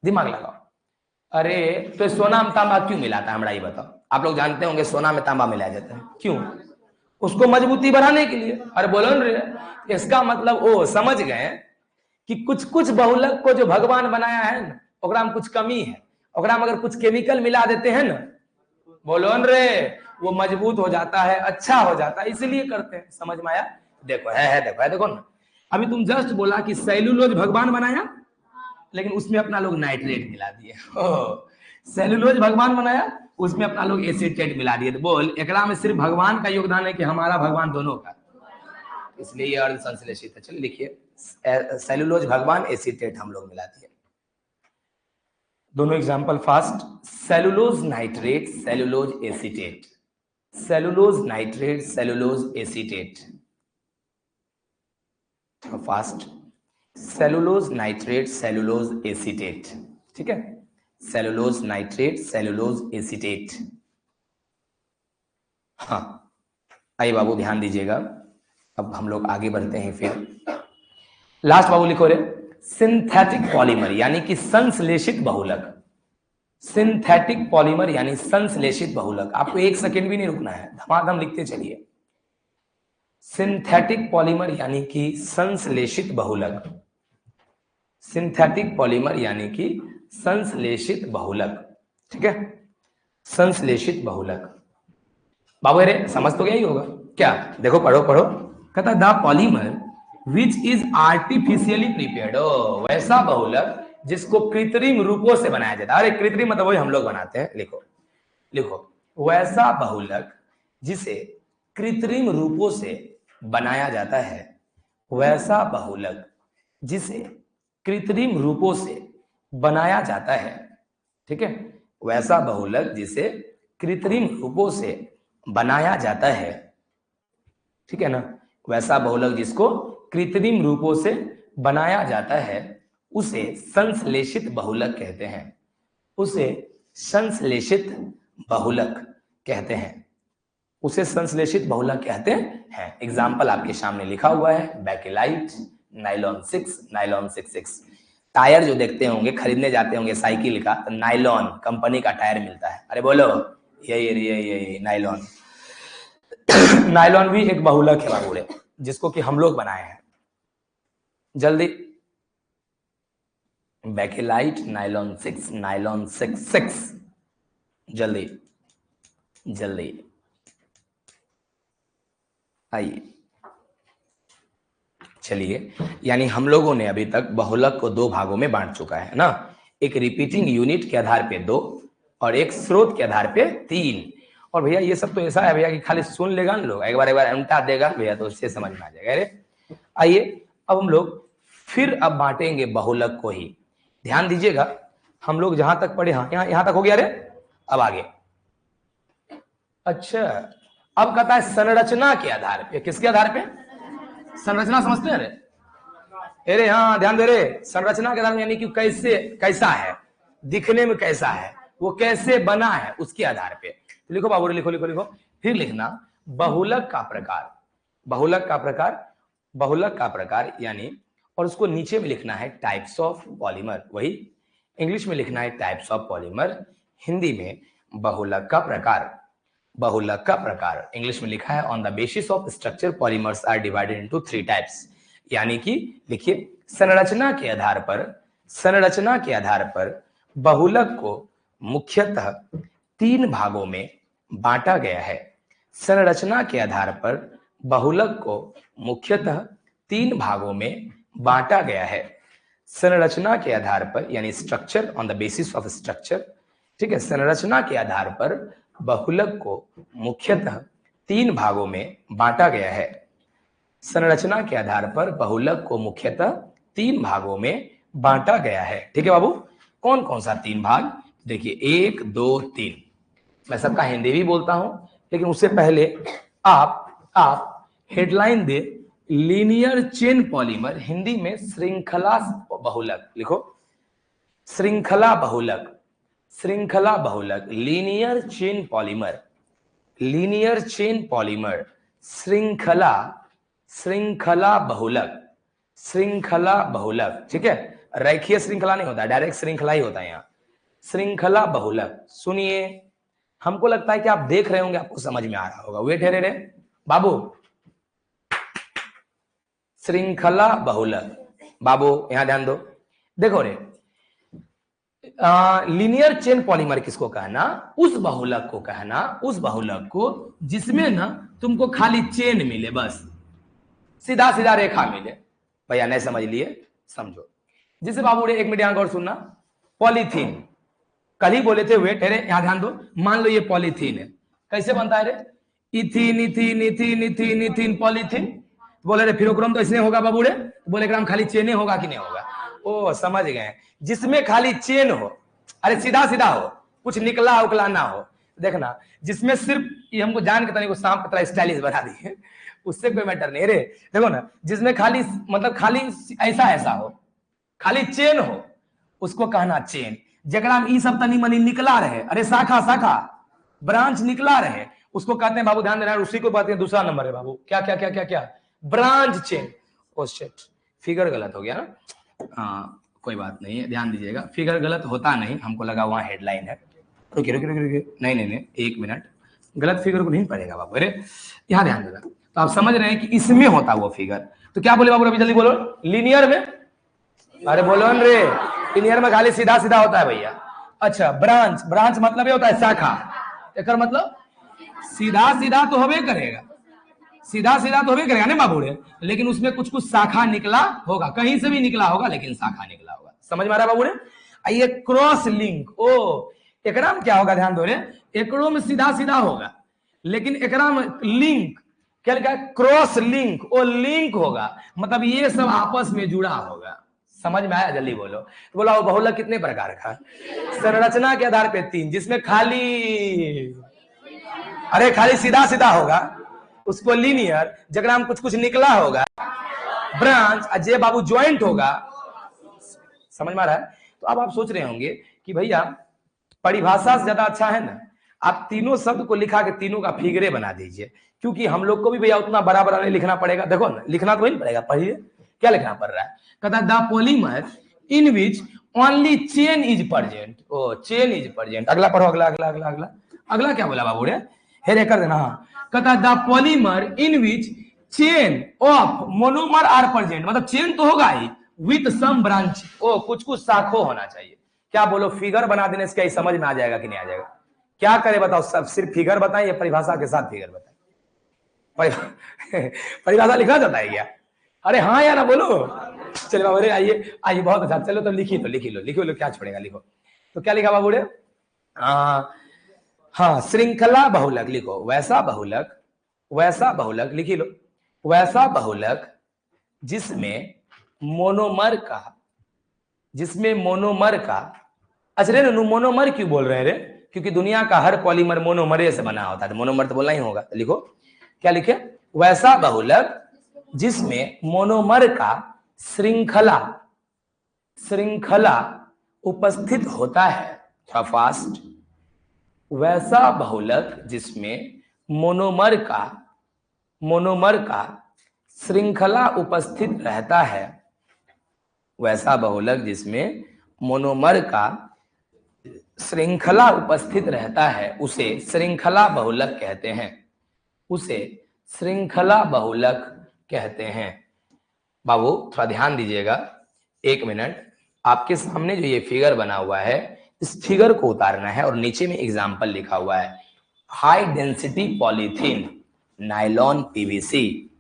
दिमाग लगाओ। अरे तो सोना में तांबा क्यों मिलाता है, हमरा ये बताओ। आप लोग जानते होंगे सोना में तांबा मिलाया जाता है, क्यों? उसको मजबूती बढ़ाने के लिए। अरे बोलो न रे, इसका मतलब ओ समझ गए कि कुछ कुछ बहुलक को जो भगवान बनाया है ना, ओकरा में कुछ कमी है, ओकरा में अगर कुछ केमिकल मिला देते हैं ना, बोलो न रे, वो मजबूत हो जाता है, अच्छा हो जाता है, इसीलिए करते हैं। समझ में आया? देखो देखो ना, अभी तुम जस्ट बोला कि सेलुलोज भगवान बनाया, लेकिन उसमें अपना लोग नाइट्रेट मिला दिए। सेलुलोज भगवान बनाया, उसमें अपना लोग एसीटेट मिला दिए। तो बोल एकरा में सिर्फ भगवान का योगदान है कि हमारा भगवान दोनों का, इसलिए ये अर्ध संश्लेषित है। चलिए लिखिए, सेलुलोज भगवान, एसीटेट हम लोग मिला दिए। दोनों example fast, cellulose nitrate, cellulose acetate, cellulose nitrate, cellulose acetate, fast, cellulose nitrate, cellulose acetate, ठीक है, सेलुलोज नाइट्रेट, सेलुलोज एसीटेट। हाँ आइए बाबू ध्यान दीजिएगा, अब हम लोग आगे बढ़ते हैं। फिर लास्ट बाबू लिखो रे, सिंथेटिक पॉलीमर यानी कि संश्लेषित बहुलक, सिंथेटिक पॉलीमर यानी संश्लेषित बहुलक। आपको एक सेकेंड भी नहीं रुकना है, धमाधम लिखते चलिए। सिंथेटिक पॉलीमर यानी कि संश्लेषित बहुलक, सिंथेटिक पॉलीमर यानी कि संश्लेषित बहुलक, ठीक है, संश्लेषित बहुलक। बाबू रे समझ तो गया ही होगा क्या? देखो पढ़ो, कहता the polymer which is artificially prepared, वैसा बहुलक जिसको कृत्रिम रूपों से बनाया जाता है। अरे कृत्रिम मतलब वही हम लोग बनाते हैं। लिखो वैसा बहुलक जिसे कृत्रिम रूपों से बनाया जाता है, वैसा बहुलक जिसे कृत्रिम रूपों से बनाया जाता है, ठीक है, वैसा बहुलक जिसे कृत्रिम रूपों से बनाया जाता है, ठीक है ना, वैसा बहुलक जिसको कृत्रिम रूपों से बनाया जाता है, उसे संश्लेषित बहुलक कहते हैं, उसे संश्लेषित बहुलक कहते हैं, उसे संश्लेषित बहुलक कहते हैं। एग्जाम्पल आपके सामने लिखा हुआ है, बैकेलाइट, नाइलॉन 6, नाइलॉन 66। टायर जो देखते होंगे, खरीदने जाते होंगे साइकिल का, तो नाइलॉन कंपनी का टायर मिलता है। अरे बोलो ये नाइलॉन। नाइलॉन भी एक बहुलक है बाबूरे, जिसको कि हम लोग बनाए हैं। जल्दी, बैकेलाइट, नाइलॉन 6, नाइलॉन 66, जल्दी आइए। चलिए, यानी हम लोगों ने अभी तक बहुलक को 2 भागों में बांट चुका है ना, एक रिपीटिंग यूनिट के आधार पे 2 और एक स्रोत के आधार पे 3। और भैया ये सब तो ऐसा है भैया कि खाली सुन लेगा ना लोग, एक बार अंटा देगा भैया तो उससे समझ में आ जाएगा। अरे आइए अब हम लोग फिर अब बांटेंगे बहुलक को ही। ध्यान दीजिएगा, हम लोग जहां तक पढ़े, हाँ यहां तक हो गया रे। अब आगे, अच्छा अब कहता है संरचना के आधार पे। किसके आधार पे? संरचना समझते हैं रे? अरे हाँ ध्यान दे रे, संरचना के आधार में यानी कि कैसे, कैसा है, दिखने में कैसा है, वो कैसे बना है, उसके आधार पे। तो लिखो बाबू, लिखो लिखो लिखो। फिर लिखना बहुलक का प्रकार, बहुलक का प्रकार, बहुलक का प्रकार यानी, और उसको नीचे में लिखना है टाइप्स ऑफ पॉलीमर। वही इंग्लिश में लिखना है टाइप्स ऑफ पॉलीमर, हिंदी में बहुलक का प्रकार। बहुलक का प्रकार इंग्लिश में लिखा है on the basis of structure polymers are divided into 3 types. यानी कि लिखिए, संरचना के आधार पर, संरचना के आधार पर बहुलक को मुख्यतः 3 भागों में बांटा गया है। संरचना के आधार पर बहुलक को मुख्यतः 3 भागों में बांटा गया है। संरचना के आधार पर यानी structure, on the basis of structure, ठीक है। संरचना के आधार पर बहुलक को मुख्यतः 3 भागों में बांटा गया है। संरचना के आधार पर बहुलक को मुख्यतः 3 भागों में बांटा गया है। ठीक है बाबू, कौन कौन सा 3 भाग? देखिए 1 2 3। मैं सबका हिंदी भी बोलता हूं, लेकिन उससे पहले आप हेडलाइन दे, लीनियर चेन पॉलीमर, हिंदी में श्रृंखला बहुलक लिखो। श्रृंखला बहुलक, श्रृंखला बहुलक, linear chain polymer, linear chain polymer, श्रृंखला, श्रृंखला बहुलक, श्रृंखला बहुलक। ठीक है, रेखीय श्रृंखला नहीं होता, डायरेक्ट श्रृंखला ही होता है यहाँ। श्रृंखला बहुलक, सुनिए, हमको लगता है कि आप देख रहे होंगे, आपको समझ में आ रहा होगा। वेट है रे बाबू, श्रृंखला बहुलक, बाबू यहां ध्यान दो। देखो रे, लीनियर चेन पॉलीमर किसको कहना? उस बहुलक को कहना, उस बहुलक को जिसमें ना तुमको खाली चेन मिले, बस सीधा सीधा रेखा मिले। भैया नहीं समझ लिए, समझो। जिसे बाबू रे, 1 मिनट यहां गौर सुनना। पॉलीथीन, कल ही बोले थे, वेट है रे, यहां ध्यान दो। मान लो ये पॉलीथीन है, कैसे बनता है रे? Ethene ethene ethene ethene ethene polythene. बोले रे फिर ओकरम तो इसने होगा बाबू रे, बोले ग्राम खाली चेने होगा कि नहीं होगा? ओ समझ गए, जिसमें खाली चेन हो, अरे सीधा सीधा हो, कुछ निकला उकला ना हो। देखना, जिसमें सिर्फ ये हमको जान के तरीके को सांप की तरह स्टाइलिश बना दिए, उससे कोई मैटर नहीं रे। देखो ना, जिसमें खाली मतलब खाली ऐसा ऐसा हो, खाली चेन हो, उसको कहना चेन। जगड़ा में ई सब तनी मनी निकला रहे, अरे शाखा शाखा ब्रांच निकला रहे, उसको कहते हैं बाबू, ध्यान देना, उसी को कहते हैं दूसरा नंबर है बाबू, क्या क्या क्या क्या क्या? Branch chain. Oh shit, figure गलत हो गया ना? हाँ कोई बात नहीं है, ध्यान दीजिएगा, फिगर गलत होता नहीं, हमको लगा वहां हेडलाइन है। रुकिए रुकिए रुकिए, नहीं नहीं नहीं, 1 मिनट, गलत फिगर को नहीं पड़ेगा बाबू। अरे यहाँ ध्यान देना। तो आप समझ रहे हैं कि इसमें होता वो फिगर। तो क्या बोले बाबू, अभी जल्दी बोलो। लीनियर में, अरे बोलो न रे, लीनियर में खाली सीधा सीधा होता है भैया। अच्छा, ब्रांच, ब्रांच मतलब ये होता है शाखा, एक मतलब सीधा सीधा तो होबे करेगा, सीधा सीधा तो होबे करेगा ना बाबू रे, लेकिन उसमें कुछ कुछ शाखा निकला होगा, कहीं से भी निकला होगा, लेकिन शाखा निकला होगा। समझ में आ रहा है बाबू रे? ये क्रॉस लिंक, ओ एकरा में क्या होगा, ध्यान दो रे, एकड़ों में सीधा सीधा होगा, लेकिन एकरा में लिंक क्या लिखा है? क्रॉस लिंक, वो लिंक होगा, मतलब ये सब आपस में जुड़ा होगा। समझ में आया? जल्दी बोलो। तो बोला बहुलक कितने प्रकार का? संरचना के आधार पे 3, जिसमें खाली, अरे खाली सीधा सीधा होगा उसको लीनियर, जगह में कुछ कुछ निकला होगा ब्रांच, अजय बाबू ज्वाइंट होगा। समझ में आ रहा है? तो अब आप सोच रहे होंगे कि भैया परिभाषा से ज्यादा अच्छा है ना, आप तीनों शब्द को लिखा के तीनों का फिगरे बना दीजिए, क्योंकि हम लोग को भी भैया उतना बड़ा बड़ा नहीं लिखना पड़ेगा। देखो ना, लिखना तो नहीं पड़ेगा, पढ़िए क्या लिखना पड़ रहा है। कहता the polymer in which only chain is present. ओ चेन इज प्रेजेंट। अगला पढ़ो, अगला अगला अगला अगला अगला क्या बोला बाबू रे? हेरे कर देना। हाँ, कहता the polymer in which chain of monomer are present, मतलब चेन तो होगा ही, विथ सम ब्रांच, ओ कुछ कुछ शाखों होना चाहिए। क्या बोलो, फिगर बना देने से क्या समझ में आ जाएगा कि नहीं आ जाएगा? क्या करे बताओ, सब सिर्फ फिगर बताएं या परिभाषा के साथ फिगर बताएं? परिभाषा लिखा जाता है क्या? अरे हाँ यार बोलो। चलो बाबू रे, आइए आइए, बहुत अच्छा, चलो तो लिखी लो लिखी लो लिखो लो, क्या छोड़ेगा, लिखो। तो क्या लिखा बाबू रे? हाँ, श्रृंखला बहुलक लिखो, वैसा बहुलक लिखी लो, वैसा बहुलक जिसमें मोनोमर का, जिसमें मोनोमर का, अच्छा रे मोनोमर क्यों बोल रहे हैं रे? क्योंकि दुनिया का हर पॉलीमर मोनोमर से बना होता है, तो मोनोमर तो बोलना ही होगा। तो लिखो, क्या लिखे? वैसा बहुलक जिसमें मोनोमर का श्रृंखला श्रृंखला उपस्थित होता है। थोड़ा फास्ट। वैसा बहुलक जिसमें मोनोमर का श्रृंखला उपस्थित रहता है। वैसा बहुलक जिसमें मोनोमर का श्रृंखला उपस्थित रहता है उसे श्रृंखला बहुलक कहते हैं। उसे श्रृंखला बहुलक कहते हैं। बाबू थोड़ा ध्यान दीजिएगा, 1 मिनट। आपके सामने जो ये फिगर बना हुआ है, इस फिगर को उतारना है और नीचे में एग्जाम्पल लिखा हुआ है, high density polythene nylon PVC.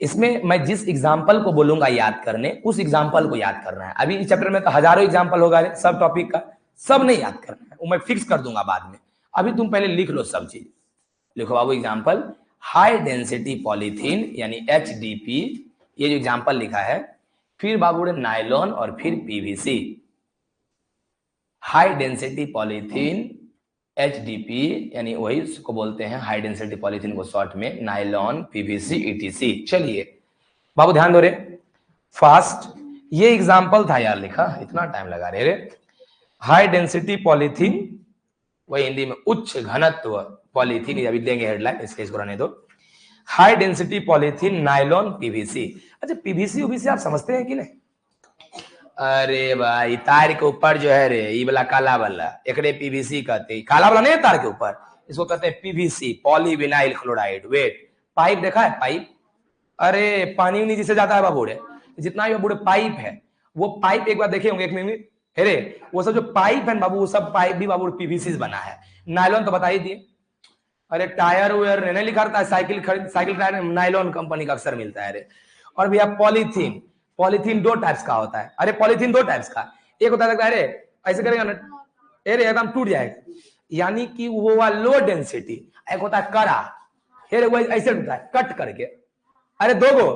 इसमें मैं जिस एग्जाम्पल को बोलूंगा याद करने, उस एग्जाम्पल को याद करना है। अभी इस चैप्टर में तो हजारों एग्जाम्पल होगा सब टॉपिक का, सब नहीं याद करना है, वो मैं फिक्स कर दूंगा बाद में। अभी तुम पहले लिख लो सब चीज। लिखो बाबू एग्जाम्पल, हाई डेंसिटी पॉलीथीन यानी HDP, ये जो एग्जाम्पल लिखा है। फिर बाबू ने नायलॉन और फिर PVC. High density polythene HDP यानी वही उसको बोलते हैं हाई डेंसिटी पॉलीथीन को शॉर्ट में, नायलॉन पीवीसी ETC। चलिए बाबू ध्यान दो रे, फास्ट। ये एग्जाम्पल था यार लिखा, इतना टाइम लगा रे। हाई डेंसिटी पॉलीथीन, वही हिंदी में उच्च घनत्व पॉलीथीन, अभी देंगे हेडलाइन, इसलिए इसको रहने दो। High density polythene nylon PVC. अच्छा पीवीसी उबीसी आप समझते हैं कि नहीं? अरे भाई तार के ऊपर जो है रे, ये वाला काला वाला, एकरे पीवीसी कहते हैं। काला वाला नहीं है तार के ऊपर, इसको कहते हैं PVC, polyvinyl chloride. Wait, pipe देखा है? पाइप, अरे पानी उनी जिसे जाता है बाबूड़े, जितना भी बाबूड़े पाइप है, वो पाइप एक बार देखे होंगे, 1 मिनट। अरे वो सब जो पाइप है बाबू, वो सब पाइप भी बाबू पीवीसी से बना है। नायलॉन तो बता ही दिए। अरे टायर वायर नहीं लिखा रहता है, साइकिल टायर नायलॉन कंपनी का अक्सर मिलता है रे। और भैया पॉलीथीन, पॉलीथीन 2 टाइप्स का होता है। अरे पॉलीथीन 2 टाइप्स का, एक होता है अरे ऐसे करेगा ना, अरे एकदम टूट जाएगा, यानी कि वो लो डेंसिटी। एक होता है कड़ा, अरे वो ऐसे टूटता है कट करके। अरे 2 गो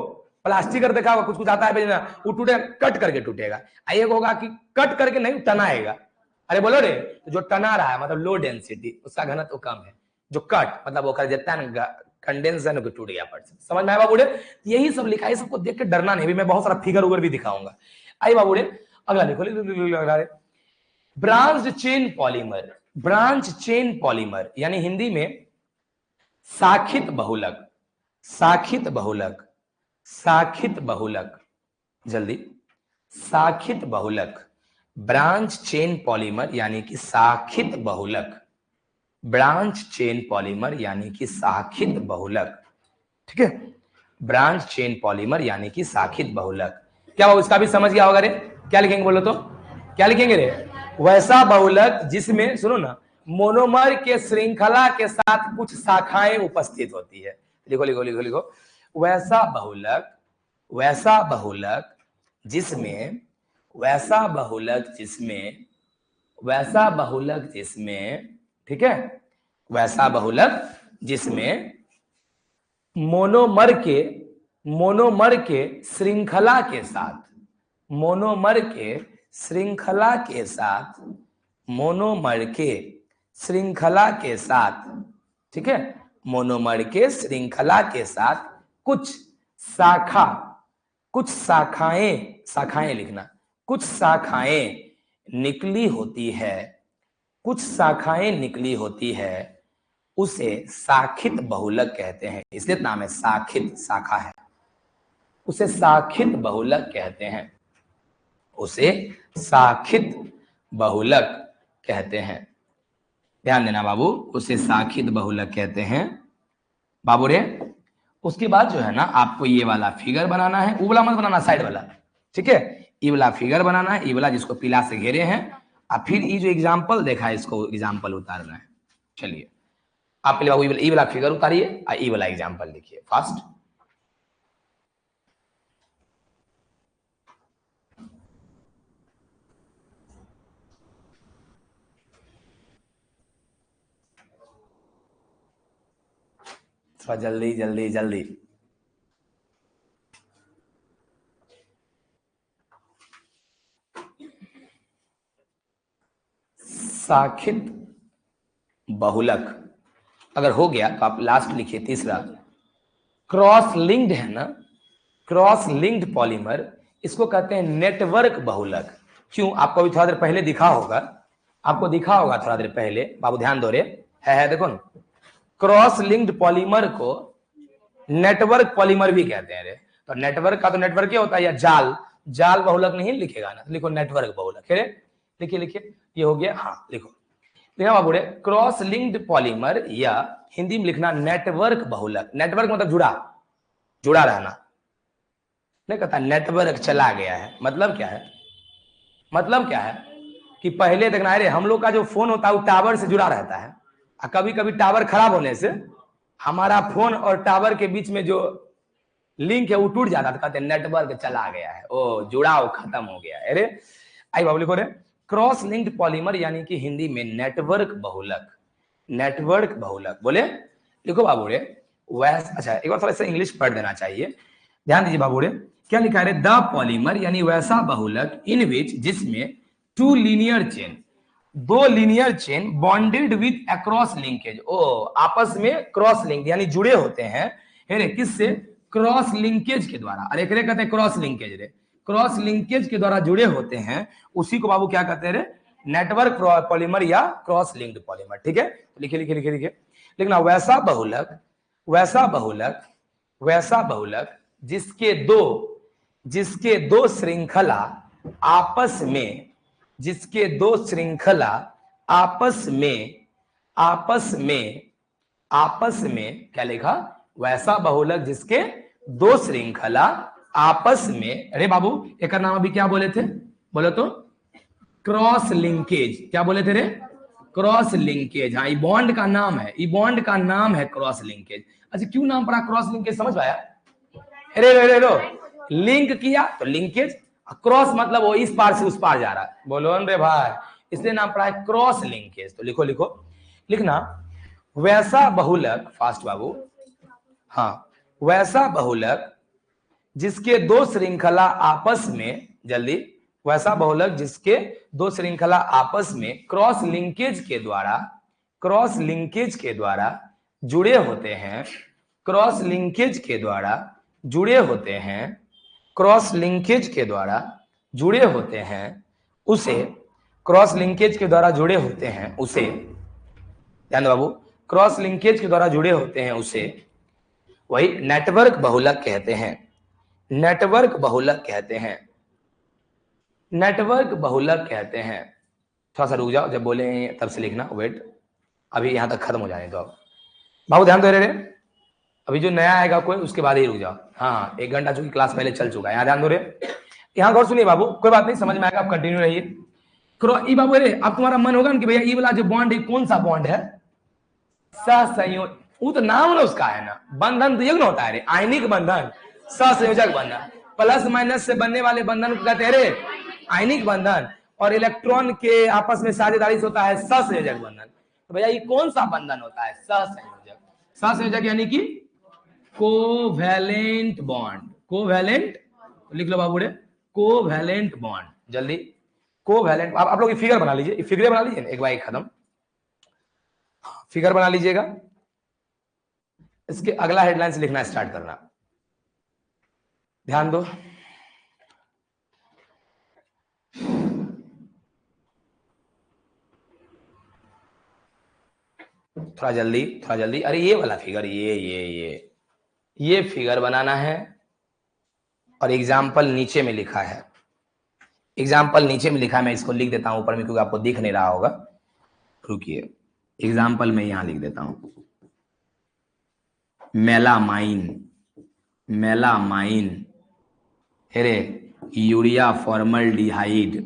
प्लास्टिक देखा होगा, कुछ कुछ आता है ना, वो टूटेगा कट करके टूटेगा। एक होगा कि कट करके नहीं टनाएगा। अरे बोलो रे, तो जो टना रहा है मतलब लो डेंसिटी, उसका घनत्व कम है। जो कट मतलब वो कर देता है ना, कंडेंसर को टूट गया पट से। समझ में आया बाबूड़े? यही सब लिखा है, सबको देख के डरना नहीं भी, मैं बहुत सारा फिगर उगर भी दिखाऊंगा। आई बाबूड़े, अगला लिखो, branch chain polymer. Branch chain polymer यानी हिंदी में साखित बहुलक। साखित बहुलक, साखित बहुलक, जल्दी, साखित बहुलक, ब्रांच चेन पॉलीमर यानी कि साखित बहुलक। ब्रांच चेन पॉलीमर यानी कि साखित बहुलक, ठीक है? ब्रांच चेन पॉलीमर यानी कि साखित बहुलक। क्या वो इसका भी समझ गया होगा रे? क्या लिखेंगे बोलो तो, क्या लिखेंगे रे? वैसा बहुलक जिसमें, सुनो ना, मोनोमर के श्रृंखला के साथ कुछ शाखाएं उपस्थित होती है। लिखो लिखो लिखो लिखो, वैसा बहुलक, वैसा बहुलक जिसमें, वैसा बहुलक जिसमें, वैसा बहुलक जिसमें, ठीक है, वैसा बहुलक जिसमें मोनोमर के, मोनोमर के श्रृंखला के साथ, मोनोमर के श्रृंखला के साथ, मोनोमर के श्रृंखला के साथ, ठीक है, मोनोमर के श्रृंखला के साथ कुछ शाखा, कुछ शाखाएं, शाखाएं लिखना, कुछ शाखाएं निकली होती है, कुछ शाखाएं निकली होती है, उसे शाखित बहुलक कहते हैं। इसलिए नाम है शाखित, शाखा है, उसे शाखित बहुलक कहते हैं, उसे शाखित बहुलक कहते हैं। ध्यान देना बाबू, उसे शाखित बहुलक कहते हैं बाबू रे। उसके बाद जो है ना, आपको ये वाला फिगर बनाना है, वो वाला मत बनाना, साइड वाला, ठीक है? ये वाला फिगर बनाना है, ये वाला जिसको पीला से घेरे हैं, और फिर ये जो एग्जाम्पल देखा है, इसको एग्जाम्पल उतारना है। चलिए आप पहले बाबू ये वाला फिगर उतारिए और ये वाला एग्जाम्पल लिखिए फास्ट। थोड़ा जल्दी जल्दी जल्दी। शाखित बहुलक। अगर हो गया तो आप लास्ट लिखिए तीसरा। क्रॉस लिंक्ड है ना, क्रॉस लिंक्ड पॉलीमर, इसको कहते हैं नेटवर्क बहुलक। क्यों? आपको अभी थोड़ा देर पहले दिखा होगा, आपको दिखा होगा थोड़ा देर पहले, बाबू ध्यान दो रे, है देखो ना, क्रॉस लिंक्ड पॉलीमर को नेटवर्क पॉलीमर भी कहते हैं रे। तो नेटवर्क का तो नेटवर्क क्या होता है, या जाल, जाल बहुलक नहीं लिखेगा ना, लिखो नेटवर्क बहुलक। है लिखिए लिखिए, ये हो गया। हाँ लिखो, लिखा बाबू रे, क्रॉस लिंक्ड पॉलीमर, या हिंदी में लिखना नेटवर्क बहुलक। नेटवर्क मतलब जुड़ा, जुड़ा रहना, नहीं कहता नेटवर्क चला गया है। मतलब क्या है, मतलब क्या है कि पहले देखना है, हम लोग का जो फोन होता है वो टावर से जुड़ा रहता है, और कभी कभी टावर खराब होने से हमारा फोन और टावर के बीच में जो लिंक है वो टूट जाता है, तो कहते हैं नेटवर्क चला गया है, ओ जुड़ाव खत्म हो गया है। अरे आई बाबू लिखो रे, क्रॉस लिंक्ड पॉलीमर यानी कि हिंदी में नेटवर्क बहुलक, नेटवर्क बहुलक। बोले लिखो बाबू रे, वैसा, अच्छा एक बार थोड़ा सा इंग्लिश पढ़ देना चाहिए, ध्यान दीजिए बाबू रे। क्या लिखा है? द पॉलीमर यानी वैसा बहुलक इन विच, जिसमें टू लीनियर चेन, दो linear chain bonded with across linkage, ओ आपस में क्रॉस लिंक यानी जुड़े होते हैं, है किससे? क्रॉस लिंकेज के द्वारा। अरे कहते हैं क्रॉस लिंकेज रे, क्रॉस लिंकेज के द्वारा जुड़े होते हैं, उसी को बाबू क्या कहते हैं रे? नेटवर्क पॉलीमर या क्रॉस लिंक्ड पॉलीमर। ठीक है, लिखिए लिखिए लिखिए लिखिए, लिखना वैसा बहुलक, वैसा बहुलक, वैसा बहुलक जिसके दो श्रृंखला आपस में, जिसके दो श्रृंखला आपस में, आपस में क्या लिखा? वैसा बहुलक जिसके दो श्रृंखला आपस में, अरे बाबू एक नाम अभी क्या बोले थे, बोलो तो क्रॉस लिंकेज। क्या बोले थे रे? Cross linkage. हाँ, बॉन्ड का नाम है, बॉन्ड का नाम है क्रॉस लिंकेज। अच्छा क्यों नाम पड़ा क्रॉस लिंकेज, समझ पाया? अरे लिंक किया तो लिंकेज, क्रॉस मतलब वो इस पार से उस पार जा रहा है, बोलो रे भाई, इसलिए नाम पड़ा है क्रॉस लिंकेज। तो लिखो लिखो, लिखना वैसा बहुलक, फास्ट बाबू, हाँ वैसा बहुलक जिसके दो श्रृंखला आपस में, जल्दी, वैसा बहुलक जिसके दो श्रृंखला आपस में क्रॉस लिंकेज के द्वारा, क्रॉस लिंकेज के द्वारा जुड़े होते हैं, क्रॉस लिंकेज के द्वारा जुड़े होते हैं, क्रॉस लिंकेज के द्वारा जुड़े होते हैं, उसे, क्रॉस लिंकेज के द्वारा जुड़े होते हैं उसे, ध्यान दो बाबू, क्रॉस लिंकेज के द्वारा जुड़े होते हैं उसे वही नेटवर्क बहुलक कहते हैं, नेटवर्क बहुलक कहते हैं, नेटवर्क बहुलक कहते हैं। थोड़ा सा रुक जाओ, जब बोले तब से लिखना, वेट, अभी यहां तक खत्म हो जाने दो। अब बाबू ध्यान दे रहे, अभी जो नया आएगा कोई उसके बाद ही रुक जाओ। हाँ 1 घंटा चूंकि क्लास पहले चल चुका है, यहाँ ध्यान दो रे, यहाँ गौर सुनिए बाबू, कोई बात नहीं, समझ में आएगा, आप कंटिन्यू रहिए। ई बाबू रे, अब तुम्हारा मन होगा कि भैया ये वाला जो बॉन्ड है कौन सा बॉन्ड है? सहसंयोजक, वो तो नाम ना उसका है ना, बंधन तो यज्ञ होता है रे, आयनिक बंधन, सहसंयोजक बंधन, प्लस माइनस से बनने वाले बंधन को कहते हैं रे आयनिक बंधन, और इलेक्ट्रॉन के आपस में साझेदारी से होता है सहसंयोजक बंधन। तो भैया ये कौन सा बंधन होता है? सहसंयोजक। सहसंयोजक यानी कि कोवैलेंट बॉन्ड, कोवैलेंट, लिख लो बाबू रे, कोवैलेंट बॉन्ड, जल्दी कोवैलेंट। आप लोग फिगर बना लीजिए, फिगर बना लीजिए, एक बार एक खत्म, फिगर बना लीजिएगा। इसके अगला हेडलाइन से लिखना स्टार्ट करना, ध्यान दो। थोड़ा जल्दी, थोड़ा जल्दी। अरे ये वाला फिगर, ये फिगर बनाना है, और एग्जाम्पल नीचे में लिखा है, एग्जाम्पल नीचे में लिखा है, मैं इसको लिख देता हूं ऊपर में क्योंकि आपको दिख नहीं रहा होगा, रुकिए, एग्जाम्पल में यहां लिख देता हूं, मेलामाइन, मेलामाइन, हेरे यूरिया फॉर्मल्डिहाइड,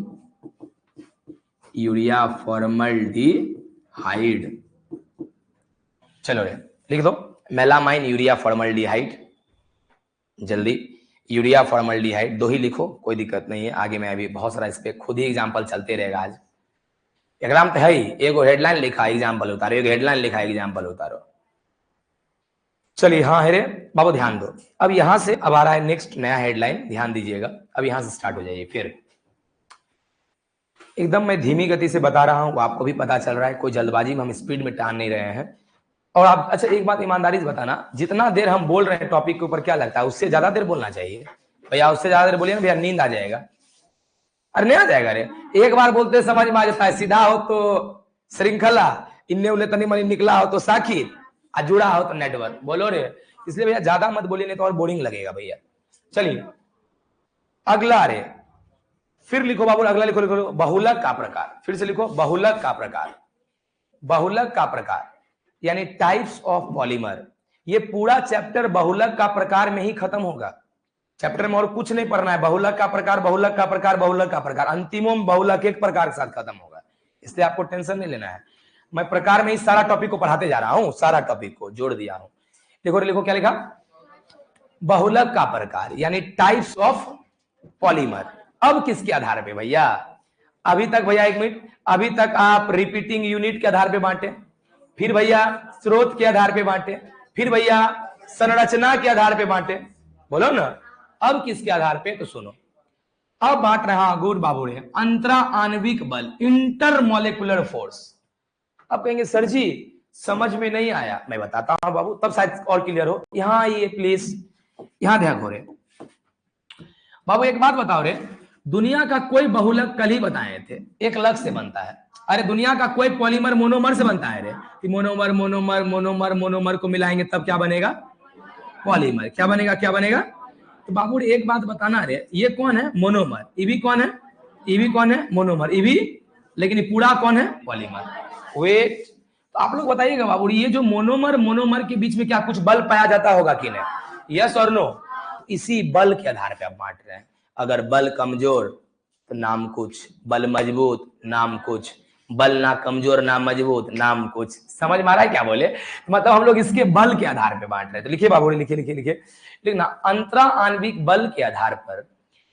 यूरिया फॉर्मल्डिहाइड, चलो रे लिख दो, मेलामाइन यूरिया फॉर्मल्डिहाइड, जल्दी, यूरिया फॉर्मल्डिहाइड, दो ही लिखो, कोई दिक्कत नहीं है, आगे मैं अभी बहुत सारा इस पे खुद ही एग्जाम्पल चलते रहेगा। आज एग्जाम तो है ही, एक हेडलाइन लिखा एग्जाम्पल उतारो, एक हेडलाइन लिखा एग्जाम्पल उतारो। चलिए हाँ हेरे बाबू ध्यान दो, अब यहां से अब आ रहा है नेक्स्ट नया हेडलाइन, ध्यान दीजिएगा, अब यहां से स्टार्ट हो जाइए। फिर एकदम मैं धीमी गति से बता रहा हूँ, आपको भी पता चल रहा है, कोई जल्दबाजी में हम स्पीड में टान नहीं रहे हैं। और आप अच्छा एक बात ईमानदारी से बताना, जितना देर हम बोल रहे हैं टॉपिक के ऊपर, क्या लगता है उससे ज्यादा देर बोलना चाहिए भैया? उससे ज्यादा देर बोलिए ना भैया, नींद आ जाएगा। अरे नहीं आ जाएगा? अरे एक बार बोलते समझ में आ जाता है, सीधा हो तो श्रृंखला, इन्ने उन्ने तनी मनी निकला हो तो साखी, जुड़ा हो तो नेटवर्क। बोलो रे, इसलिए भैया ज्यादा मत बोलिए, नहीं तो और बोरिंग लगेगा भैया। चलिए अगला, रे फिर लिखो बाबू, अगला लिखो, लिखो बहुलक का प्रकार। फिर से लिखो बहुलक का प्रकार। बहुलक का प्रकार यानी टाइप्स ऑफ पॉलीमर। ये पूरा चैप्टर बहुलक का प्रकार में ही खत्म होगा। चैप्टर में और कुछ नहीं पढ़ना है, बहुलक का प्रकार, बहुलक का प्रकार, बहुलक का प्रकार, अंतिमों बहुलक एक प्रकार के साथ खत्म होगा। इसलिए आपको टेंशन नहीं लेना है, मैं प्रकार में ही सारा टॉपिक को पढ़ाते जा रहा हूं, सारा टॉपिक को जोड़ दिया हूं। लिखो लिखो, क्या लिखा? बहुलक का प्रकार यानी टाइप्स ऑफ पॉलीमर। अब किसके आधार पे भैया? अभी तक भैया एक मिनट, अभी तक आप रिपीटिंग यूनिट के आधार पे बांटे, फिर भैया स्रोत के आधार पे बांटे, फिर भैया संरचना के आधार पे बांटे, बोलो ना। अब किसके आधार पे? तो सुनो, अब बांट रहा गुड बाबू रे, अंतरा आणविक बल, इंटरमोलिकुलर फोर्स। अब कहेंगे सर जी समझ में नहीं आया, मैं बताता हूं बाबू, तब शायद और क्लियर हो। यहां आइए प्लीज, यहां ध्यान हो रे बाबू। एक बात बताओ रे, दुनिया का कोई बहुलक कल ही बताए थे एक लग से बनता है। अरे दुनिया का कोई पॉलीमर मोनोमर से बनता है रे, कि मोनोमर मोनोमर मोनोमर मोनोमर को मिलाएंगे तब क्या बनेगा? पॉलीमर। क्या बनेगा? क्या बनेगा? तो बाबू एक बात बताना रे, ये कौन है? मोनोमर। ये भी कौन है? ये भी कौन है? मोनोमर। ये भी, लेकिन ये पूरा कौन है? पॉलीमर। वेट, तो आप लोग बताइएगा बाबू, ये जो मोनोमर मोनोमर के बीच में क्या कुछ बल पाया जाता होगा कि नहीं? यस और नो? इसी बल के आधार पे आप बांट रहे हैं। अगर बल कमजोर तो नाम कुछ, बल मजबूत नाम कुछ, बल ना कमजोर ना मजबूत नाम कुछ। समझ में आ रहा है क्या बोले? मतलब हम लोग इसके बल के आधार पे बांट रहे हैं। तो लिखिए बाबू, लिखिए लिखिए लिखिए, लिखना अंतरा आणविक बल के आधार पर,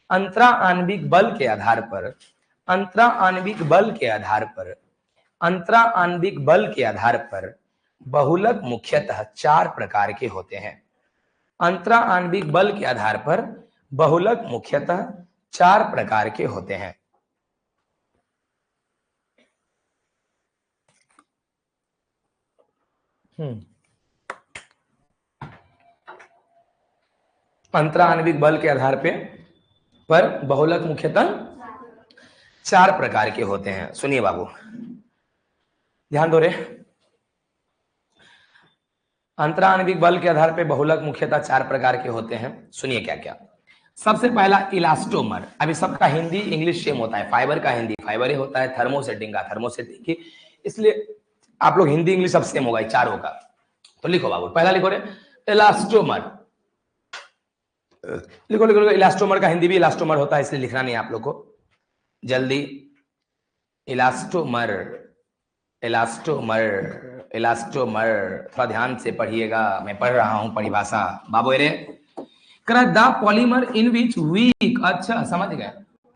अंतरा आणविक बल के आधार पर, अंतरा आणविक बल के आधार पर, अंतरा आणविक बल के आधार पर बहुलक मुख्यतः 4 प्रकार के होते हैं। अंतरा आणविक बल के आधार पर बहुलक मुख्यतः 4 प्रकार के होते हैं। अंतरा आणविक बल के आधार पर बहुलक मुख्यतः 4 प्रकार के होते हैं। सुनिए बाबू, ध्यान दो रे। अंतरा आणविक बल के आधार पर बहुलक मुख्यतः 4 प्रकार के होते हैं। सुनिए क्या क्या। सबसे पहला इलास्टोमर। अभी सबका हिंदी इंग्लिश सेम होता है, फाइबर का हिंदी फाइबर ही होता है, थर्मोसेटिंग का थर्मोसेटिंग की, इसलिए आप लोग हिंदी इंग्लिश सब सेम होगा चारों का। तो लिखो बाबू, पहला लिखो रे इलास्टोमर। लिखो लिखो लिखो, इलास्टोमर का हिंदी भी इलास्टोमर होता है, इसलिए लिखना नहीं आप लोग को, जल्दी। इलास्टोमर, इलास्टोमर, इलास्टोमर, थोड़ा ध्यान से पढ़िएगा, मैं पढ़ रहा हूं परिभाषा बाबू रे। The polymer in which weak, अच्छा समझ गए,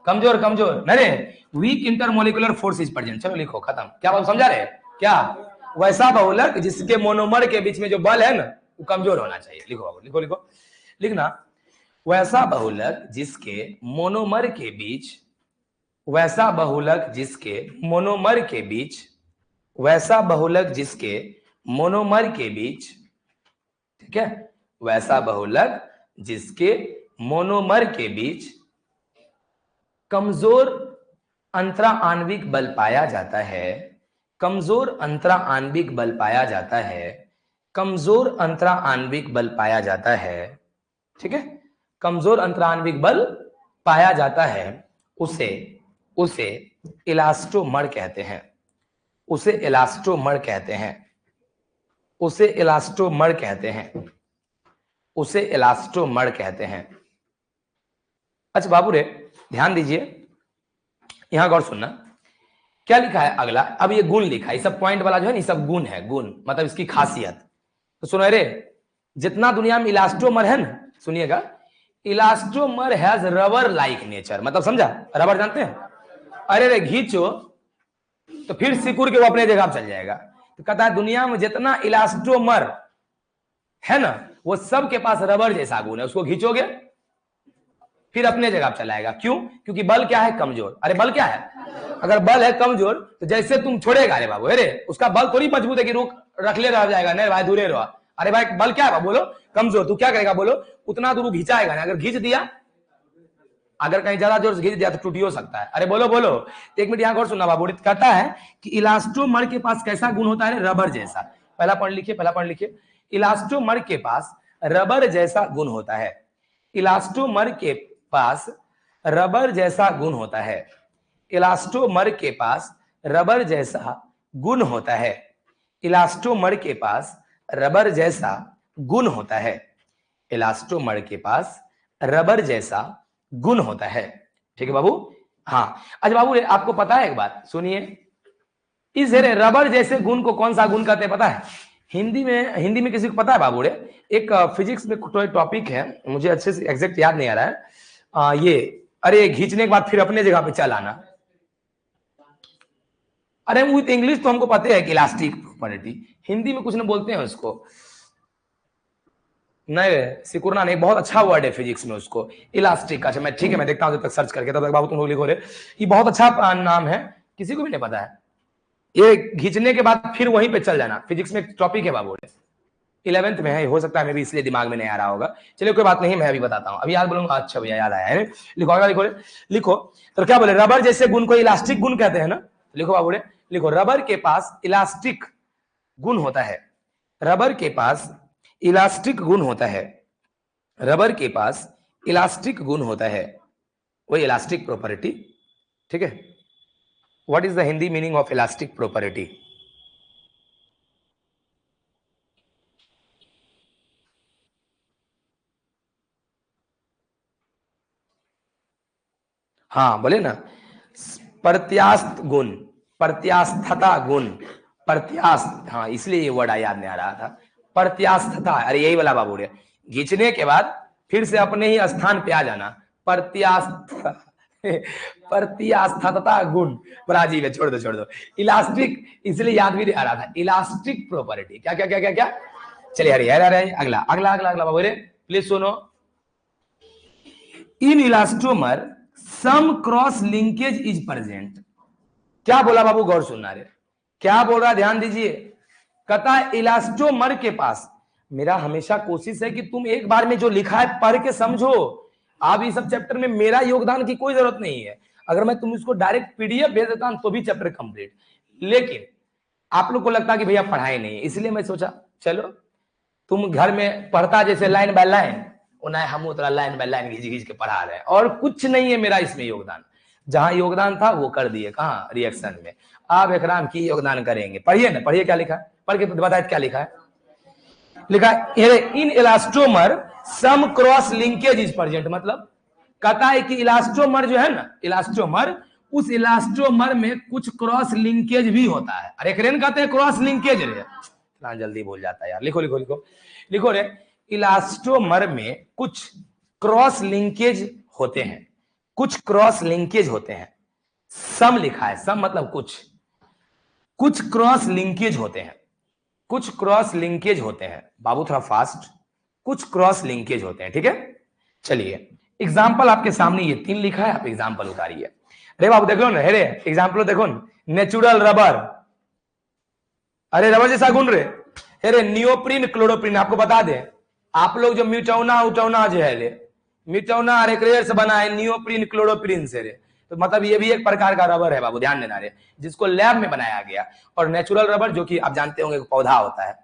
कमजोर कमजोर नहीं, weak intermolecular force is present. चलो लिखो, खत्म। क्या बाबू समझा रहे? क्या? वैसा बहुलक जिसके मोनोमर के बीच में जो बल है ना वो कमजोर होना चाहिए। लिखो बाबू, लिखो लिखो, लिखना वैसा बहुलक जिसके मोनोमर के बीच, वैसा बहुलक जिसके मोनोमर के बीच, वैसा बहुलक जिसके मोनोमर के बीच, ठीक है, वैसा बहुलक जिसके मोनोमर के बीच कमजोर अंतरा आणविक बल पाया जाता है, कमजोर अंतरा आणविक बल पाया जाता है, कमजोर अंतरा आणविक बल पाया जाता है, ठीक है, कमजोर अंतरा आणविक बल पाया जाता है, उसे इलास्टोमर कहते हैं, उसे इलास्टोमर कहते हैं, उसे इलास्टोमर कहते हैं, उसे इलास्टोमर कहते हैं। अच्छा बाबू रे ध्यान दीजिए, यहां गौर सुनना, क्या लिखा है अगला। अब ये गुण लिखा है, ये सब पॉइंट वाला जो है ना, ये सब गुण है, गुण मतलब इसकी खासियत। तो सुनो रे, जितना दुनिया में इलास्टोमर है ना, सुनिएगा, elastomer has rubber like nature. मतलब समझा? रबर जानते हैं? अरे रे घींचो तो फिर सिकुड़ के वो अपने जगह चल जाएगा। तो कहता है दुनिया में जितना इलास्टोमर है ना, वो सब के पास रबर जैसा गुण है, उसको खींचोगे फिर अपने जगह पे चला आएगा। क्यों? क्योंकि बल क्या है? कमजोर। अरे बल क्या है? अगर बल है कमजोर तो जैसे तुम छोड़ेगा, अरे बाबू अरे उसका बल थोड़ी मजबूत है कि रुक रख ले रह जाएगा, नहीं भाई दूरे रहो। अरे भाई बल क्या है बोलो? कमजोर। तू क्या करेगा बोलो? उतना दूर खींचाएगा ना। अगर खींच दिया, अगर कहीं ज्यादा जोर से खींच दिया तो टूट हो सकता है। अरे बोलो बोलो, एक मिनट यहाँ और सुनना बाबू। कहता है कि इलास्टोमर के पास कैसा गुण होता है? रबर जैसा। पहला पॉइंट लिखिए, पहला पॉइंट लिखिए। इलास्टोमर के पास रबर जैसा गुण होता है। इलास्टोमर के पास रबर जैसा गुण होता है। इलास्टोमर के पास रबर जैसा गुण होता है। इलास्टोमर के पास रबर जैसा गुण होता है। इलास्टोमर के पास रबर जैसा गुण होता है। ठीक है बाबू? हाँ। अच्छा बाबू आपको पता है एक बात सुनिए, इस रबर जैसे गुण को कौन सा गुण कहते हैं पता है? हिंदी में किसी को पता है बाबू? एक फिजिक्स में टॉपिक है, मुझे अच्छे से एग्जैक्ट याद नहीं आ रहा है। ये अरे खींचने के बाद फिर अपने जगह पे चल आना। अरे विथ इंग्लिश तो हमको पता है कि इलास्टिक प्रॉपर्टी, हिंदी में कुछ ना बोलते हैं उसको, नहीं सिकुड़ना नहीं, बहुत अच्छा वर्ड है फिजिक्स में उसको, इलास्टिक। अच्छा मैं ठीक है, मैं देखता हूं जब तक सर्च करके, तब तक बाबू तुम लोग लिखो रे। ये बहुत अच्छा नाम है, किसी को भी नहीं पता है। ये खींचने के बाद फिर वहीं पे चल जाना, फिजिक्स में टॉपिक है बाबू, 11th में है, हो सकता है मैं भी इसलिए दिमाग में नहीं आ रहा होगा। चलिए कोई बात नहीं, मैं अभी बताता हूं, अभी याद बोलूंगा। अच्छा भैया याद आया है, लिखो लिखो लिखो। तो क्या बोले? रबर जैसे गुण को इलास्टिक गुण कहते हैं ना। लिखो बाबू लिखो, रबर के पास इलास्टिक गुण होता है। रबर के पास इलास्टिक गुण होता है। रबर के पास इलास्टिक गुण होता है, वही इलास्टिक प्रॉपर्टी। ठीक है? What is the Hindi meaning of elastic property? हाँ बोले ना, प्रत्यास्थ गुण, प्रत्यास्थता गुण, प्रत्यास्थ। हाँ इसलिए ये वर्ड याद नहीं आ रहा था, प्रत्यास्थता। अरे यही वाला बाबू रे, खींचने के बाद फिर से अपने ही स्थान पे आ जाना, प्रत्यास्थ प्रत्यास्थता गुण। राजीव है, छोड़ दो छोड़ दो। इलास्टिक इसलिए याद भी नहीं आ रहा था, इलास्टिक प्रॉपर्टी। क्या क्या क्या क्या क्या? चलिए अरे यार अगला अगला अगला अगला बाबू रे प्लीज सुनो। In elastomer some cross linkage is present. क्या बोला बाबू? गौर सुनना रे, क्या बोल रहा? ध्यान दीजिए। कहता है इलास्टोमर के पास, मेरा हमेशा कोशिश है कि तुम एक बार में जो लिखा है पढ़ के समझो। आप इस सब चैप्टर में मेरा योगदान की कोई जरूरत नहीं है। अगर मैं तुम इसको डायरेक्ट पीडीएफ भेज देता तो भी चैप्टर कंप्लीट, लेकिन आप लोग को लगता कि भैया पढ़ाई नहीं है, इसलिए मैं सोचा चलो तुम घर में पढ़ता जैसे लाइन बाय लाइन, उन्हें हम उतना लाइन बाय लाइन घिच घिच के पढ़ा रहे हैं, और कुछ नहीं है मेरा इसमें योगदान। जहां योगदान था वो कर दिए, कहां? रिएक्शन में। आप एकराम की योगदान करेंगे, पढ़िए ना, पढ़िए क्या लिखा है, पढ़ के बताए क्या लिखा है। लिखा है in elastomer some cross linkage is present, मतलब कहता है कि इलास्टोमर जो है ना, इलास्टोमर, उस इलास्टोमर में कुछ क्रॉस लिंकेज भी होता है। अरे करेन कहते हैं क्रॉस लिंकेज रे, इतना जल्दी भूल जाता है यार। लिखो लिखो लिखो लिखो रे, इलास्टोमर में कुछ क्रॉस लिंकेज होते हैं, कुछ क्रॉस लिंकेज होते हैं। सम लिखा है, सम मतलब कुछ क्रॉस लिंकेज होते हैं, कुछ क्रॉस लिंकेज होते हैं। बाबू थोड़ा फास्ट, कुछ क्रॉस लिंकेज होते हैं। ठीक है? चलिए एग्जाम्पल आपके सामने ये 3 लिखा है, आप एग्जाम्पल उतारिए। अरे बाबू देख लो ना, हेरे एग्जाम्पल देखो, नेचुरल रबर, अरे रबर जैसा गुण रे, हेरे नियोप्रीन क्लोरोप्रीन। आपको बता दे, आप लोग जो म्यूटौना उटौना जो है रे, म्यूटौना रेक्रेयर से बना है, नियोप्रीन क्लोरोप्रीन से रे, तो मतलब ये भी एक प्रकार का रबर है बाबू, ध्यान देना रे, जिसको लैब में बनाया गया। और नेचुरल रबर जो कि आप जानते होंगे पौधा होता है।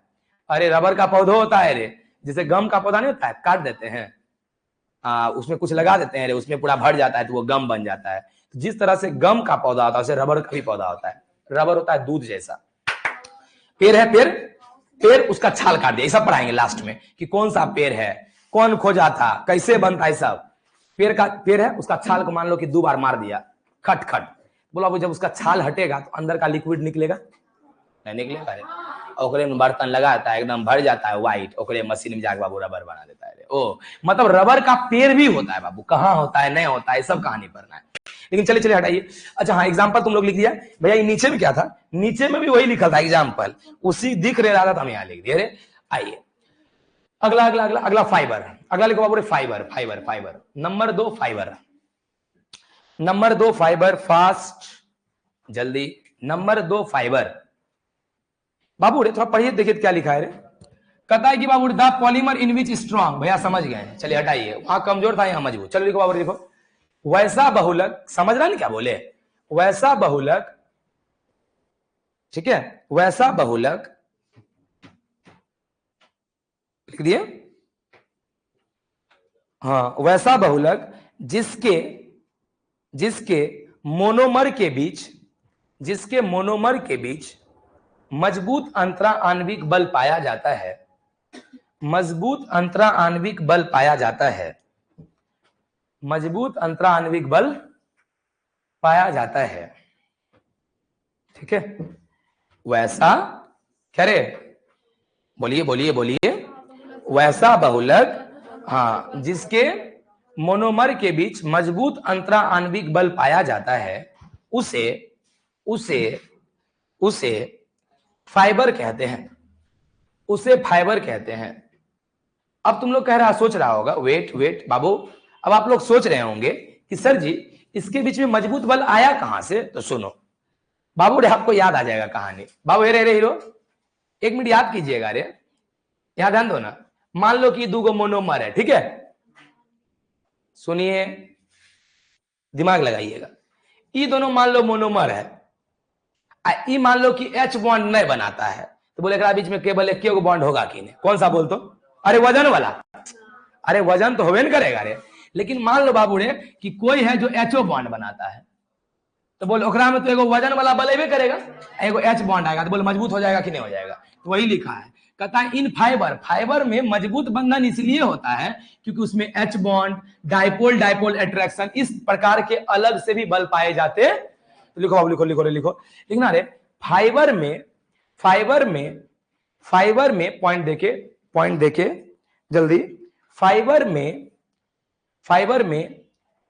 अरे रबर का पौधा होता है रे, जैसे गम का पौधा नहीं होता है, काट देते हैं, उसमें कुछ लगा देते हैं रे, उसमें पूरा भर जाता है तो वो गम बन जाता है। तो जिस तरह से गम का पौधा होता है, वैसे रबर का भी पौधा होता है। रबर होता है दूध जैसा। पेड़ है, पेड़ उसका छाल काट दिया, सब पढ़ाएंगे लास्ट में कि कौन सा पेड़ है, कौन खोजा था, कैसे बनता है सब। पेड़ है, उसका छाल को मान लो कि 2 बार मार दिया, खट खट बोला, वो जब उसका छाल हटेगा तो अंदर का लिक्विड निकलेगा, नहीं निकलेगा रे, ओकरे में बर्तन लगाता है, एकदम भर जाता है व्हाइट, ओकरे मशीन में जाके बाबू रबर बना देता है रे। ओ मतलब रबर का पेड़ भी होता है बाबू, कहाँ होता है नहीं होता है, सब कहानी पढ़ना है। लेकिन चलिए चलिए हटाइए। अच्छा हाँ, एग्जाम्पल तुम लोग लिख दिया भैया। ये नीचे में क्या था? नीचे में भी वही लिखा था एग्जाम्पल, उसी दिख रहा था तो हम यहाँ लिख दिए। आइए अगला अगला अगला अगला फाइबर, अगला लिखो बाबू fibre fibre fibre. Number 2 fibre, number 2 fibre, fast जल्दी। नंबर 2 फाइबर बाबू रे थोड़ा पढ़िए, देखिए क्या लिखा है रे। कहता है कि बाबू the polymer in which strong, भैया समझ गए, चलिए हटाइए, वहां कमजोर था यहाँ मजबूत। चलो लिखो बाबू, देखो वैसा बहुलक, समझ रहा नहीं क्या बोले, वैसा बहुलक, ठीक है, वैसा बहुलक लिख दिए, हाँ वैसा बहुलक जिसके जिसके मोनोमर के बीच, जिसके मोनोमर के बीच मजबूत अंतरा आणविक बल पाया जाता है, मजबूत अंतरा आणविक बल पाया जाता है, मजबूत अंतरा आणविक बल पाया जाता है, ठीक है। वैसा क्या रे, बोलिए बोलिए बोलिए, वैसा बहुलक, हाँ जिसके मोनोमर के बीच मजबूत अंतरा आणविक बल पाया जाता है, उसे उसे उसे फाइबर कहते हैं, उसे फाइबर कहते हैं। अब तुम लोग कह रहा सोच रहा होगा, वेट वेट बाबू, अब आप लोग सोच रहे होंगे कि सर जी इसके बीच में मजबूत बल आया कहां से। तो सुनो बाबू रे, आपको याद आ जाएगा कहानी। बाबू रे रे हीरो, एक मिनट याद कीजिएगा रे, यहां ध्यान दो ना। मान लो कि 2 मोनोमर है, ठीक है, सुनिए दिमाग लगाइएगा, ये दोनों मान लो मोनोमर है, ये मान लो कि H बॉन्ड नहीं बनाता है, तो बोले बीच में केवल एक बॉन्ड होगा कि नहीं, कौन सा बोल तो, अरे वजन वाला, अरे वजन तो होवे नहीं करेगा रे। लेकिन मान लो बाबू रे कि कोई है जो HO बॉन्ड बनाता है, तो बोले ओकरा में तो एगो वजन वाला बलेबे करेगा, एगो H बॉन्ड आएगा, तो बोले मजबूत हो जाएगा कि नहीं हो जाएगा। तो वही लिखा है, कहता है इन फाइबर, फाइबर में मजबूत बंधन इसलिए होता है क्योंकि उसमें H bond, dipole dipole attraction, इस प्रकार के अलग से भी बल पाए जाते। तो लिखो बाबू, लिखो लिखो लिखो, लिखना रे, फाइबर में, फाइबर में, फाइबर में पॉइंट देके जल्दी, फाइबर में, फाइबर में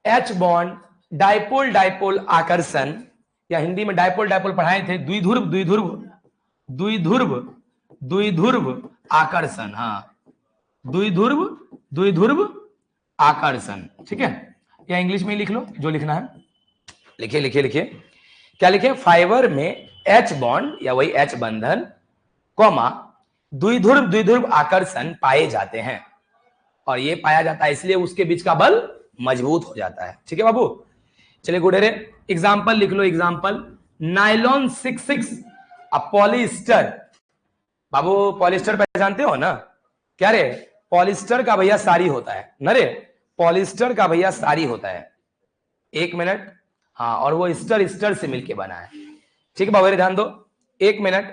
H बॉन्ड, डाइपोल डाइपोल आकर्षण, या हिंदी में डाइपोल डाइपोल पढ़ाए थे, द्विध्रुव द्विध्रुव द्विध्रुव द्विध्रुव आकर्षण, हाँ द्विध्रुव द्विध्रुव आकर्षण, ठीक है। या इंग्लिश में लिख लो जो लिखना है, लिखिए लिखिए लिखिए, क्या लिखे, फाइबर में H बॉन्ड या वही H बंधन, कॉमा द्विध्रुव द्विध्रुव आकर्षण पाए जाते हैं, और ये पाया जाता है इसलिए उसके बीच का बल मजबूत हो जाता है, ठीक है बाबू। चलिए गुडेरे, एग्जाम्पल लिख लो, एग्जाम्पल नाइलॉन 66 पॉलिस्टर। बाबू पॉलिस्टर पहचानते हो ना, क्या रे, पॉलिस्टर का भैया साड़ी होता है ना रे, पॉलिस्टर का भैया साड़ी होता है, एक मिनट, हाँ, और वो स्टर स्टर से मिलके बना है, ठीक है बाबू ध्यान दो, एक मिनट,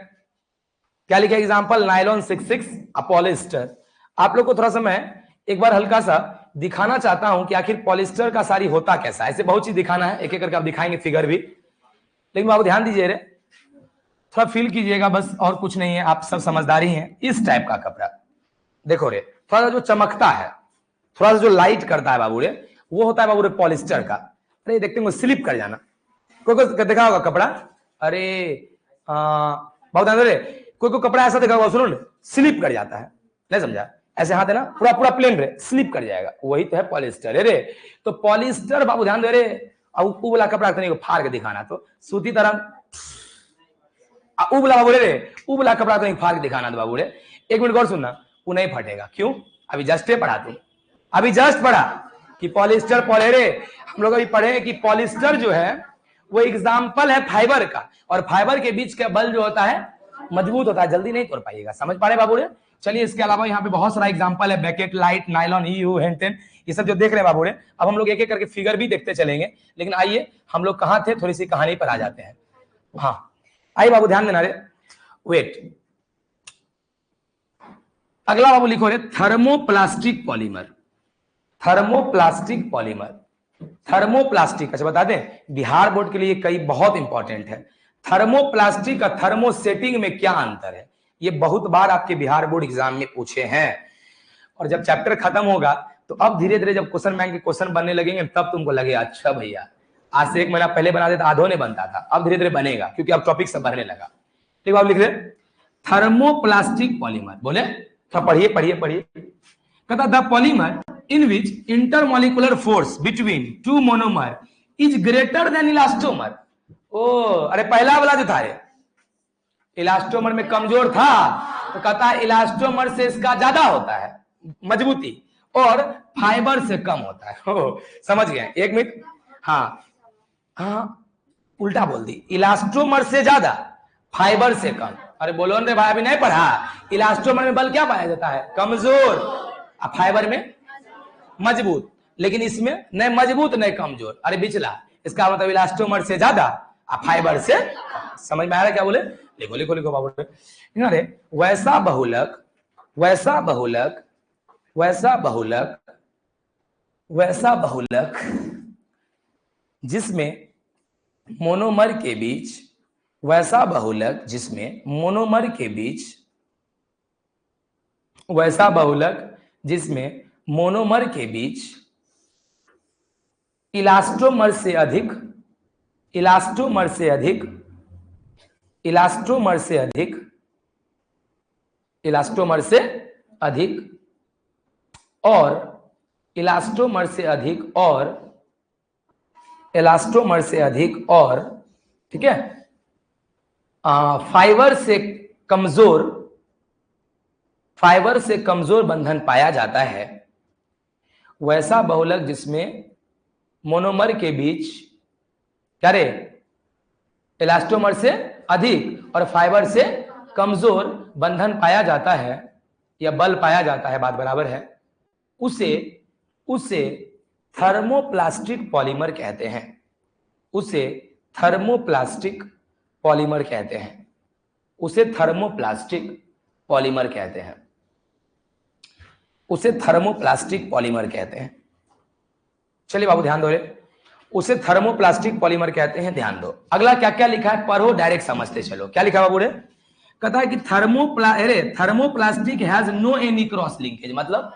क्या लिखा एग्जाम्पल नाइलॉन 66 पॉलिस्टर। आप लोग को थोड़ा सा मैं एक बार हल्का सा दिखाना चाहता हूं कि आखिर पॉलिस्टर का साड़ी होता कैसा है, ऐसे बहुत चीज दिखाना है, एक एक करके आप दिखाएंगे फिगर भी, लेकिन बाबू ध्यान दीजिए रे, थोड़ा फील कीजिएगा बस, और कुछ नहीं है, आप सब समझदारी हैं। इस टाइप का कपड़ा देखो रे, थोड़ा सा जो चमकता है, थोड़ा सा जो लाइट करता है बाबू रे, वो होता है बाबू रे पॉलिस्टर का। अरे देखते हैं स्लिप कर जाना, कोई देखा होगा कपड़ा, अरे बहुत ध्यान रे, कोई कपड़ा ऐसा देखा होगा, सुनो स्लिप कर जाता है, नहीं समझा, ऐसे हाथ है ना, पूरा पूरा प्लेन रे, स्लिप कर जाएगा, वही तो है पॉलिस्टर रे। तो पॉलिस्टर बाबू ध्यान दे रे, अब ऊ वाला कपड़ा तो फाड़ के दिखाना, तो सूती तरह ऊ वाला बाबू रे, ऊ वाला कपड़ा तो फाड़ के दिखाना, तो बाबू रे एक मिनट गौर सुनना, वो नहीं फटेगा, क्यों, अभी जस्ट पढ़ा तू, अभी जस्ट पढ़ा कि पॉलिस्टर पॉले रे, हम लोग अभी पढ़े कि पॉलिस्टर जो है वो एग्जाम्पल है फाइबर का, और फाइबर के बीच का बल जो होता है मजबूत होता है, जल्दी नहीं तोड़ पाइएगा, समझ पा रहे बाबू रे। चलिए इसके अलावा यहाँ पे बहुत सारा एग्जांपल है, बैकेट लाइट, नाइलॉन, EU, हेंटेन, ये सब जो देख रहे हैं बाबू रे। अब हम लोग एक एक करके फिगर भी देखते चलेंगे, लेकिन आइए हम लोग कहाँ थे, थोड़ी सी कहानी पर आ जाते हैं। हाँ आइए बाबू ध्यान देना रे, वेट, अगला बाबू लिखो रे, thermoplastic polymer, thermoplastic polymer, thermoplastic, अच्छा बता दें बिहार बोर्ड के लिए कई बहुत इंपॉर्टेंट है, थर्मोप्लास्टिक और थर्मोसेटिंग में क्या अंतर है, ये बहुत बार आपके बिहार बोर्ड एग्जाम में पूछे हैं, और जब चैप्टर खत्म होगा तो अब धीरे धीरे जब क्वेश्चन बैंक के क्वेश्चन बनने लगेंगे तब तुमको लगे अच्छा भैया, आज से 1 महीना पहले बना देता आधो ने बनता था, अब धीरे धीरे बनेगा क्योंकि अब टॉपिक सब भरने लगा। ठीक है आप लिख रहे थर्मोप्लास्टिक पॉलीमर, बोले तो पढ़िए पढ़िए पढ़िए। कहता the polymer in which intermolecular force between two monomer is greater than elastomer. ओ अरे पहला वाला जो था इलास्टोमर में कमजोर था, तो कहता है इलास्टोमर से इसका ज्यादा होता है मजबूती और फाइबर से कम होता है। समझ गए? एक मिनट। हाँ हाँ उल्टा बोल दी, इलास्टोमर से ज्यादा फाइबर से कम। अरे बोलो रे भाई, अभी नहीं पढ़ा? इलास्टोमर में बल क्या पाया जाता है? कमजोर, और फाइबर में मजबूत। लेकिन इसमें नहीं मजबूत नहीं कमजोर, अरे बिचला। इसका मतलब इलास्टोमर से ज्यादा और फाइबर से। समझ में आ रहा क्या बोले? लिखो लिखो लिखो बाबू। अरे वैसा बहुलक वैसा बहुलक वैसा बहुलक वैसा बहुलक जिसमें मोनोमर के बीच वैसा बहुलक जिसमें मोनोमर के बीच वैसा बहुलक जिसमें मोनोमर के बीच इलास्टोमर से अधिक इलास्टोमर से अधिक इलास्टोमर से अधिक इलास्टोमर से अधिक और इलास्टोमर से अधिक और इलास्टोमर से अधिक और ठीक है फाइबर से कमजोर बंधन पाया जाता है। वैसा बहुलक जिसमें मोनोमर के बीच क्या रे इलास्टोमर से अधिक और फाइबर से कमजोर बंधन पाया जाता है या बल पाया जाता है, बात बराबर है, उसे थर्मोप्लास्टिक पॉलीमर कहते हैं। उसे थर्मोप्लास्टिक पॉलीमर कहते हैं। उसे थर्मोप्लास्टिक पॉलीमर कहते हैं। उसे थर्मोप्लास्टिक पॉलीमर कहते हैं। चलिए बाबू ध्यान दो रे, उसे थर्मोप्लास्टिक पॉलीमर कहते हैं। ध्यान दो अगला क्या क्या लिखा है, पढ़ो डायरेक्ट समझते चलो। क्या लिखा बाबू रे? कहता है कि thermoplastic has no any cross linkage. मतलब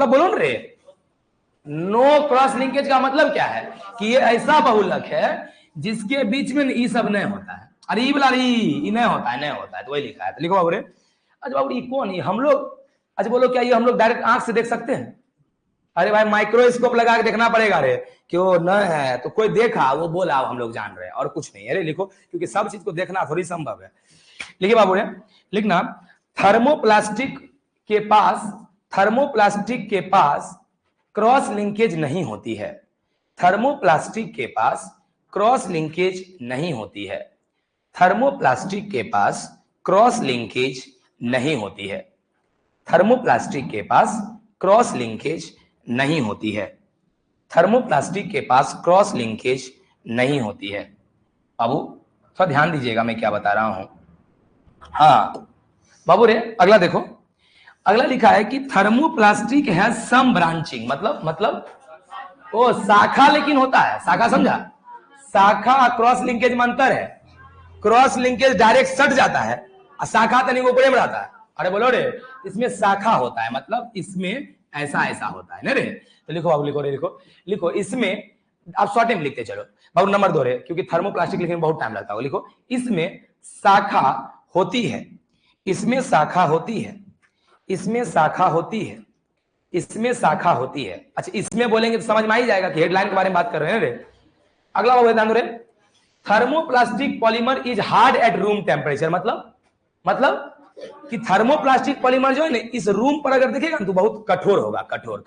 बोलो ना रे, नो क्रॉस लिंकेज का मतलब क्या है कि ये ऐसा बहुलक है जिसके बीच में ये सब नहीं होता है। अरे ये बोला नहीं होता है तो वही लिखा है। तो लिखो बाबू रे। अच्छा बाबू ये कौन है? हम लोग अच्छा बोलो क्या ये हम लोग डायरेक्ट आंख से देख सकते हैं? अरे भाई माइक्रोस्कोप लगा के देखना पड़ेगा रे कि वो न है तो कोई देखा वो बोला हम लोग जान रहे हैं और कुछ नहीं। अरे लिखो क्योंकि सब चीज को देखना थोड़ी संभव है। लिखिए बाबू रे, लिखना थर्मोप्लास्टिक के पास क्रॉस लिंकेज नहीं होती है। थर्मोप्लास्टिक के पास क्रॉस लिंकेज नहीं होती है। थर्मोप्लास्टिक के पास क्रॉस लिंकेज नहीं होती है। थर्मोप्लास्टिक के पास क्रॉस लिंकेज नहीं होती है। थर्मोप्लास्टिक के पास क्रॉस लिंकेज नहीं होती है। बाबू थोड़ा ध्यान दीजिएगा मैं क्या बता रहा हूं। हाँ बाबू रे अगला देखो, अगला लिखा है कि थर्मोप्लास्टिक हैज सम ब्रांचिंग। मतलब वो शाखा लेकिन होता है। शाखा समझा? शाखा क्रॉस लिंकेज में अंतर है। क्रॉस लिंकेज डायरेक्ट सट जाता है और शाखा तनिक ऊपर में रहता है। अरे बोलो रे, इसमें शाखा होता है मतलब इसमें ऐसा होता है ना रे। तो लिखो बाबू, लिखो रे, लिखो इसमें आप शॉर्ट में लिखते चलो बाबू। नंबर 2 रे, क्योंकि थर्मोप्लास्टिक लिखने में बहुत टाइम लगता है। लिखो इसमें शाखा होती है। इसमें शाखा होती है। इसमें शाखा होती है। इसमें शाखा होती है। अच्छा इसमें बोलेंगे तो समझ में आ ही जाएगा कि हेडलाइन के बारे में बात कर रहे हैं रे। अगला बाबू ध्यान दो रे, thermoplastic polymer is hard at room temperature. मतलब कि थर्मोप्लास्टिक पॉलीमर जो है ना इस रूम पर अगर देखेगा ना तो बहुत कठोर होगा। कठोर।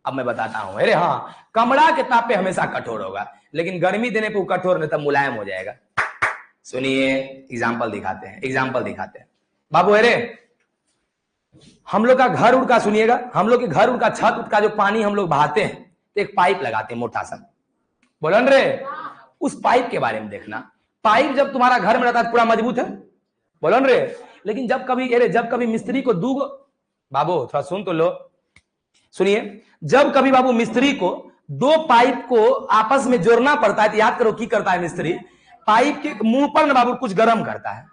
अब मैं बताता हूं। अरे हाँ, कमरा के ताप पे हमेशा कठोर होगा, लेकिन गर्मी देने पे वो कठोर नहीं तब मुलायम हो जाएगा। सुनिए एग्जाम्पल दिखाते हैं बाबू। अरे हम लोग का घर उड़ का सुनिएगा, हम लोग के घर उड़ का छत का जो पानी हम लोग बहाते हैं तो एक पाइप लगाते हैं मोटा सा। बोलन रे, उस पाइप के बारे में देखना। पाइप जब तुम्हारा घर में रहता है पूरा मजबूत है, बोलन रे। लेकिन जब कभी मिस्त्री को बाबू थोड़ा सुन तो लो, सुनिए। जब कभी बाबू मिस्त्री को 2 पाइप को आपस में जोड़ना पड़ता है तो याद करो की करता है मिस्त्री? पाइप के मुंह पर ना बाबू कुछ गर्म करता है।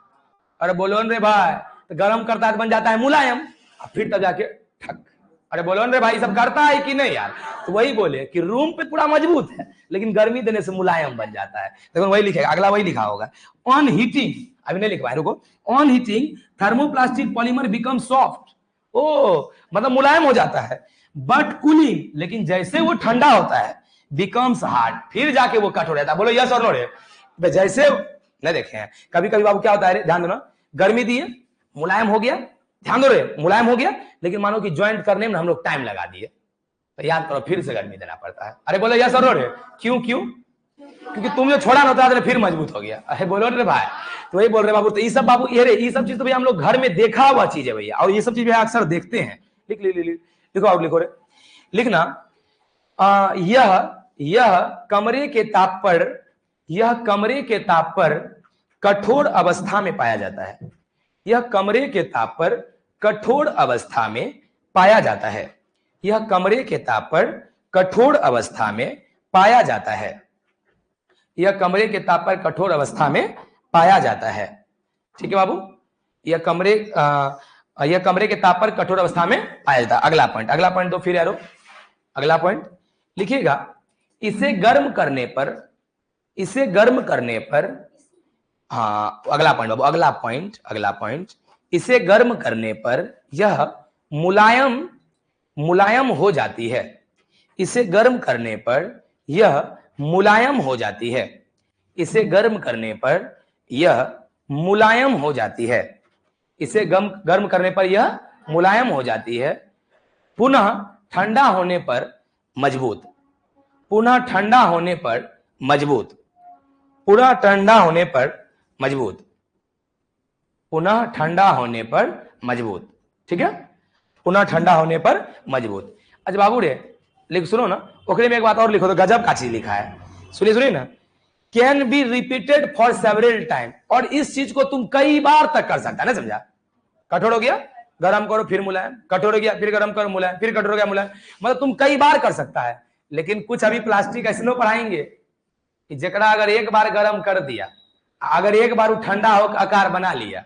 अरे बोलो रे भाई, तो गर्म करता है तो बन जाता है मुलायम, फिर तब जाके ठक अरे बोलो रे भाई, सब करता है कि नहीं यार? तो वही बोले कि रूम पे पूरा मजबूत है लेकिन गर्मी देने से मुलायम बन जाता है। देखो वही लिखेगा, अगला वही लिखा होगा। ऑन हीटिंग, अभी नहीं लिखवाया, रुको। On heating thermoplastic polymer become soft, ओ मतलब मुलायम हो जाता है। बट कूलिंग, लेकिन जैसे वो ठंडा होता है, बिकम्स हार्ड, फिर जाके वो कट हो जाता है। बोलो यस और नो रे? जैसे नहीं देखे हैं कभी कभी बाबू, क्या होता है रे, ध्यान दो ना, गर्मी दिए मुलायम हो गया, ध्यान दो रे, मुलायम हो गया, लेकिन मानो कि ज्वाइंट करने में हम लोग टाइम लगा दिए, तो याद करो फिर से गर्मी देना पड़ता है। अरे बोलो यस और नो रे? क्यों क्यों? क्योंकि तुम जो छोड़ा ना था फिर मजबूत हो गया। अरे बोलो रे भाई, तो वही बोल रहे बाबू। तो ये सब बाबू, ये सब चीज तो भैया हम लोग घर में देखा हुआ चीज है भैया, और ये सब चीज भैया अक्सर देखते हैं। लिखो आप, लिखो रे, लिखना। यह कमरे के ताप पर, यह कमरे के ताप पर कठोर अवस्था में पाया जाता है। यह कमरे के ताप पर कठोर अवस्था में पाया जाता है। यह कमरे के ताप पर कठोर अवस्था में पाया जाता है। यह कमरे के ताप पर कठोर अवस्था में पाया जाता है। ठीक है बाबू, यह कमरे के ताप पर कठोर अवस्था में पाया जाता है। अगला पॉइंट, अगला पॉइंट दो फिर यारो, अगला पॉइंट लिखिएगा। इसे गर्म करने पर, इसे गर्म करने पर, हाँ अगला पॉइंट बाबू, अगला पॉइंट, अगला पॉइंट, इसे गर्म करने पर यह मुलायम मुलायम हो जाती है। इसे गर्म करने पर यह मुलायम हो जाती है। इसे गर्म करने पर यह मुलायम हो जाती है। इसे गर्म करने पर यह मुलायम हो जाती है। पुनः ठंडा होने पर मजबूत, पुनः ठंडा होने पर मजबूत, पुनः ठंडा होने पर मजबूत, पुनः ठंडा होने पर मजबूत। ठीक है, पुनः ठंडा होने पर मजबूत। अच्छा बाबू रे, लिख सुनो ना, ओकरे में एक बात और लिखो तो गजब का चीज लिखा है, सुनिए सुनिए ना। Can be repeated for several time, और इस चीज को तुम कई बार तक कर सकता है ना, समझा? कठोर हो गया, गरम करो फिर मुलायम, कठोर हो गया फिर गरम करो मुलायम, फिर कठोर हो गया मुलायम, मतलब तुम कई बार कर सकता है। लेकिन कुछ अभी प्लास्टिक ऐसे पढ़ाएंगे कि जकड़ा अगर एक बार गरम कर दिया, अगर एक बार ठंडा हो आकार बना लिया,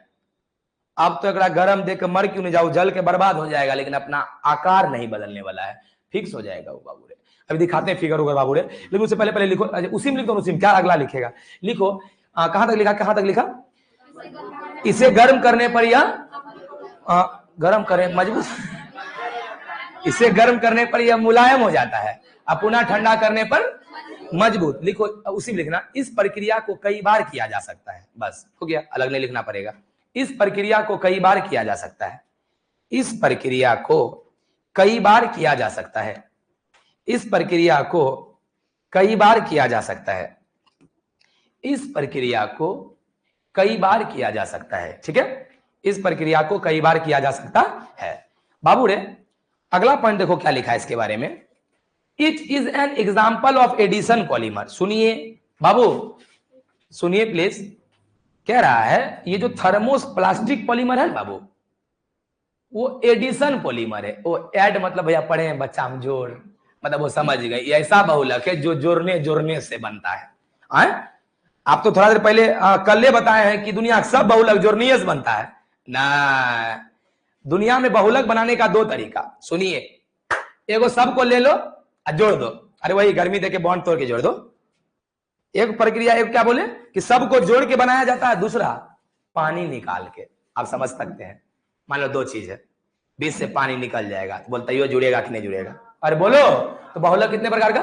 अब तो एक गरम देकर मर क्यों नहीं जाओ, जल के बर्बाद हो जाएगा, लेकिन अपना आकार नहीं बदलने वाला है, फिक्स हो जाएगा वो बाबू रे। अभी दिखाते हैं फिगर होगा बाबू रे, लेकिन उससे पहले पहले लिखो, उसी में लिख दो, उसी में क्या अगला लिखेगा, लिखो। कहां तक लिखा, कहां तक लिखा? इसे गर्म करने पर यह गर्म करें मजबूत इसे गर्म करने पर यह मुलायम हो जाता है, अब पुनः ठंडा करने पर मजबूत। लिखो उसी में लिखना, इस प्रक्रिया को कई बार किया जा सकता है, बस हो गया, अलग नहीं लिखना पड़ेगा। इस प्रक्रिया को कई बार किया जा सकता है। इस प्रक्रिया को कई बार किया जा सकता है। इस प्रक्रिया को कई बार किया जा सकता है। इस प्रक्रिया को कई बार किया जा सकता है। ठीक है, इस प्रक्रिया को कई बार किया जा सकता है। बाबू रे, अगला पॉइंट देखो क्या लिखा है इसके बारे में। It is an example of addition polymer. सुनिए बाबू, सुनिए प्लीज, कह रहा है ये जो थर्मोस प्लास्टिक पॉलीमर है बाबू, वो एडिशन पॉलीमर है। वो ऐड मतलब भैया पढ़े हैं बच्चा, हम जोड़, मतलब वो समझ गए, ऐसा बहुलक है जो जोड़ने जोड़ने से बनता है। आप तो थोड़ा देर पहले कल बताए हैं कि दुनिया सब बहुलक जोड़ने से बनता है ना। दुनिया में बहुलक बनाने का दो तरीका, सुनिए, एगो सबको ले लो और जोड़ दो, अरे वही गर्मी देके बॉन्ड तोड़ के जोड़ दो, एक प्रक्रिया। एक क्या बोले कि सबको जोड़ के बनाया जाता है, दूसरा पानी निकाल के। आप समझ सकते हैं, मान लो दो चीज है, बीच से पानी निकल जाएगा, तो बोलता है जुड़ेगा कि नहीं जुड़ेगा? अरे बोलो, तो बहुलक कितने प्रकार का?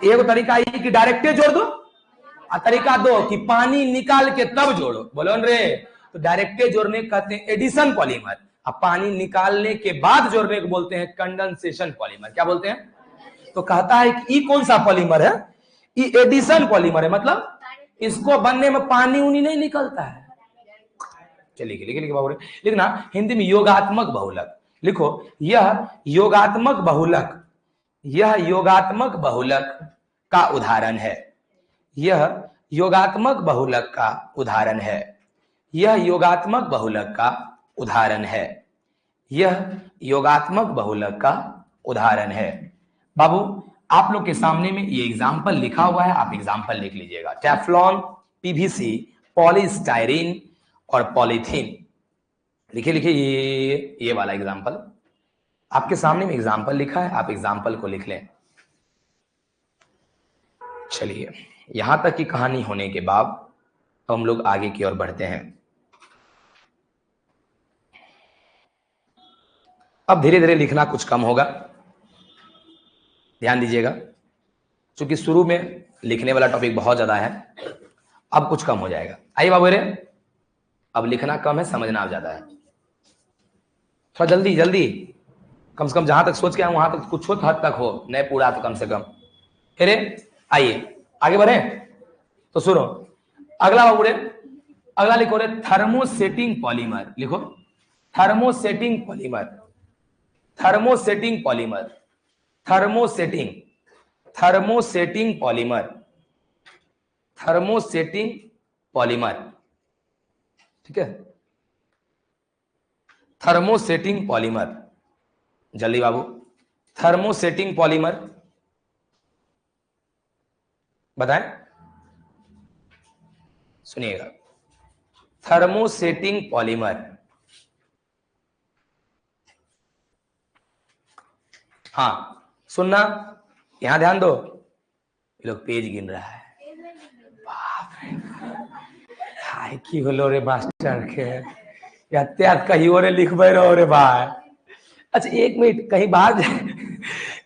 एक तरीका ये कि डायरेक्ट जोड़ दो, और तरीका दो कि पानी निकाल के तब जोड़ो। बोलो रे, तो डायरेक्ट जोड़ने कहते हैं एडिशन पॉलीमर, अब पानी निकालने के बाद जोड़ने को बोलते हैं कंडेंसेशन पॉलीमर। क्या बोलते हैं? तो कहता है कि ये कौन सा पॉलीमर है? ये एडिशन पॉलीमर है, मतलब इसको बनने में पानी उनी नहीं निकलता है। चलिए लिखिए बाबू, लिखना हिंदी में योगात्मक बहुलक। लिखो, यह योगात्मक बहुलक, यह योगात्मक बहुलक का उदाहरण है। यह योगात्मक बहुलक का उदाहरण है। यह योगात्मक बहुलक का उदाहरण है। यह योगात्मक बहुलक का उदाहरण है। बाबू, आप लोग के सामने में ये एग्जाम्पल लिखा हुआ है, आप एग्जाम्पल लिख लीजिएगा। टेफ्लॉन, पीवीसी, पॉलीस्टाइरीन और पॉलीथीन। लिखिए लिखिए ये वाला एग्जाम्पल, आपके सामने में एग्जाम्पल लिखा है, आप एग्जाम्पल को लिख लें। चलिए, यहां तक की कहानी होने के बाद हम लोग आगे की ओर बढ़ते हैं। अब धीरे धीरे लिखना कुछ कम होगा, ध्यान दीजिएगा, क्योंकि शुरू में लिखने वाला टॉपिक बहुत ज्यादा है, अब कुछ कम हो जाएगा। आइए बाबू रे, अब लिखना कम है, समझना अब ज्यादा है। थोड़ा जल्दी जल्दी, कम से कम जहां तक सोच के आए वहां तक कुछ हद तक हो, नहीं पूरा तो कम से कम। फिर आइए आगे बढ़े। तो सुनो, अगला बाबू रे, अगला लिखो रे, थर्मोसेटिंग पॉलीमर। लिखो thermosetting polymer, thermosetting polymer, thermosetting, thermosetting polymer, thermosetting polymer, ठीक है, थर्मोसेटिंग पॉलीमर। जल्दी बाबू, थर्मोसेटिंग पॉलीमर बताएं, सुनिएगा, थर्मोसेटिंग पॉलीमर। हाँ सुनना, यहां ध्यान दो, ये लोग पेज गिन रहा है, बाप रे हाय की होलो रे मास्टर के, या त्याग कहीं और लिखबे रहो रे भाई। अच्छा एक मिनट, कहीं बाहर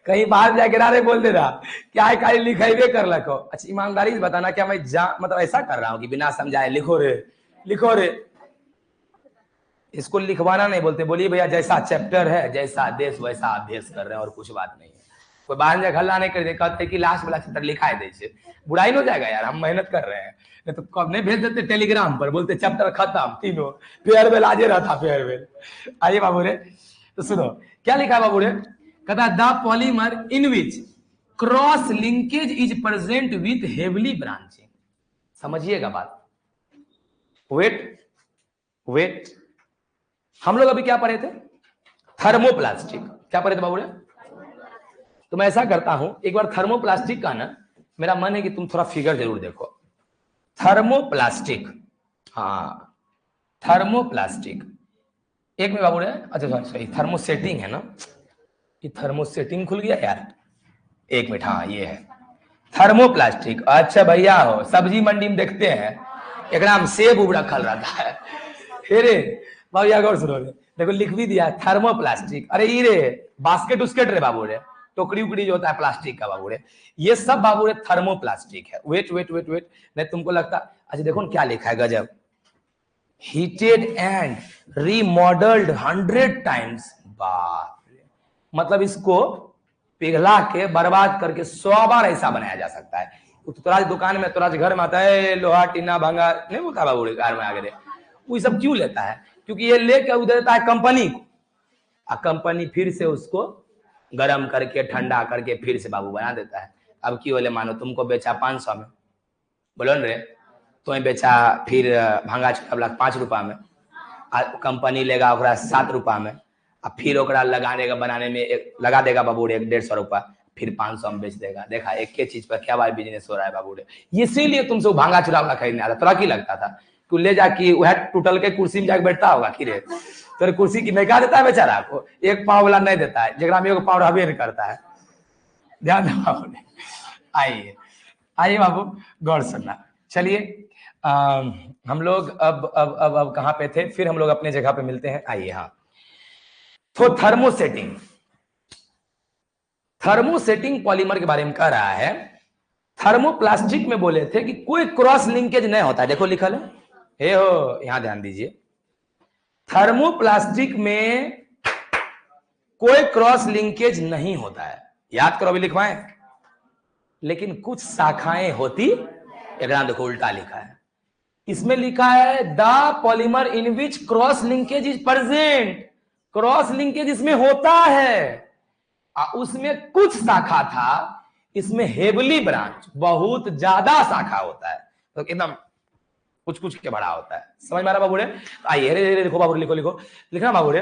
कहीं बाहर जाके ना रे बोल दे रहा क्या है, खाली लिखेबे कर लको। अच्छा ईमानदारी से बताना, क्या मैं मतलब ऐसा कर रहा हूँ कि बिना समझाए लिखो रे, लिखो रे। इसको लिखवाना नहीं बोलते, बोलिए भैया जैसा चैप्टर है, जैसा आदेश वैसा अभ्यास कर रहे हैं, और कुछ बात नहीं है। कोई बाहर जाकर हल्ला नहीं कर दे, कहते कि लास्ट वाला चैप्टर लिखाई दे, बुराई हो जाएगा यार, हम मेहनत कर रहे हैं। नहीं तो कब नहीं भेज देते टेलीग्राम पर, बोलते चैप्टर खत्म, तीनों फेयरवेल आजे रहता फेयरवेल। आइए बाबू रे, तो सुनो क्या लिखा है बाबू रे, कहता the polymer in which cross linkage is present with heavily branching. समझिएगा बात, वेट वेट, हम लोग अभी क्या पढ़े थे, थर्मोप्लास्टिक। क्या पढ़े थे बाबू रे? तो मैं ऐसा करता हूं, एक बार थर्मोप्लास्टिक का ना, मेरा मन है कि तुम थोड़ा फिगर जरूर देखो। थर्मोप्लास्टिक, हाँ थर्मोप्लास्टिक, एक में बाबू रे, अच्छा सॉरी थर्मोसेटिंग है ना, ये थर्मोसेटिंग खुल गया यार, एक मिनट, हाँ ये है थर्मोप्लास्टिक। अच्छा भैया हो, सब्जी मंडी में देखते हैं एकदम सेब उब रखल रहता है, फिर भैया गौर सुनो रे, देखो लिख भी दिया थर्मोप्लास्टिक। अरे ये रे बास्केट उस्केट रे बाबू रे, टोकरी उकड़ी जो होता है प्लास्टिक का बाबू रे, ये सब बाबू रे थर्मोप्लास्टिक है। वेट वेट वेट वेट, नहीं तुमको लगता, अच्छा देखो क्या लिखा है, गजब, हीटेड एंड रीमॉडल्ड 100 टाइम्स। बाप रे, मतलब इसको पिघला के बर्बाद करके 100 बार ऐसा बनाया जा सकता है। तो तुराज दुकान में, तुराज घर में आता है लोहा टीना भंगा नहीं बोलता बाबू रे, घर में आगे वो सब क्यों लेता है, क्योंकि ये लेके उधर देता है कंपनी को, और कंपनी फिर से उसको गर्म करके ठंडा करके फिर से बाबू बना देता है। अब क्यों बोले, मानो तुमको बेचा 500 में, बोलो रे, तुम्हें बेचा फिर भंगा चुका 5 रुपया में, कंपनी लेगा 7 रुपया में, और फिर लगाने का बनाने में लगा देगा बाबू रे 150 रुपया, फिर 500 में बेच देगा। देखा एक के चीज पर क्या बार बिजनेस हो रहा है बाबू रे। इसीलिए तुमसे भांगा चुरा वाला खरीदने आता, तोरा की लगता था तू ले जाके वह टूटल के कुर्सी में जाके बैठता होगा कि रे, तेरे कुर्सी की नहीं देता है बेचारा को, एक पाँव वाला नहीं देता है, जगह में एक पाँव रहबे नहीं करता है। ध्यान दो बाबू, आइए आइए बाबू गौर सुनना। चलिए हम लोग अब कहां पे थे, फिर हम लोग अपने जगह पे मिलते हैं। आइए, हाँ तो थर्मोसेटिंग, थर्मोसेटिंग पॉलीमर के बारे में कह रहा है। थर्मोप्लास्टिक में बोले थे कि कोई क्रॉस लिंकेज नहीं होता है, देखो लिखल है, हे हो यहां ध्यान दीजिए, थर्मोप्लास्टिक में कोई क्रॉस लिंकेज नहीं होता है, याद करो अभी लिखवाएं, लेकिन कुछ शाखाएं होती, एकदम देखो उल्टा लिखा है, इसमें लिखा है the polymer in which cross linkage is present, cross linkage इसमें होता है, उसमें कुछ शाखा था, इसमें हेवली ब्रांच, बहुत ज्यादा शाखा होता है, तो एकदम कुछ कुछ के बड़ा होता है। समझ में आ रहा बाबू रे? आइए देखो बाबू, लिखो लिखो, लिखना बाबू रे,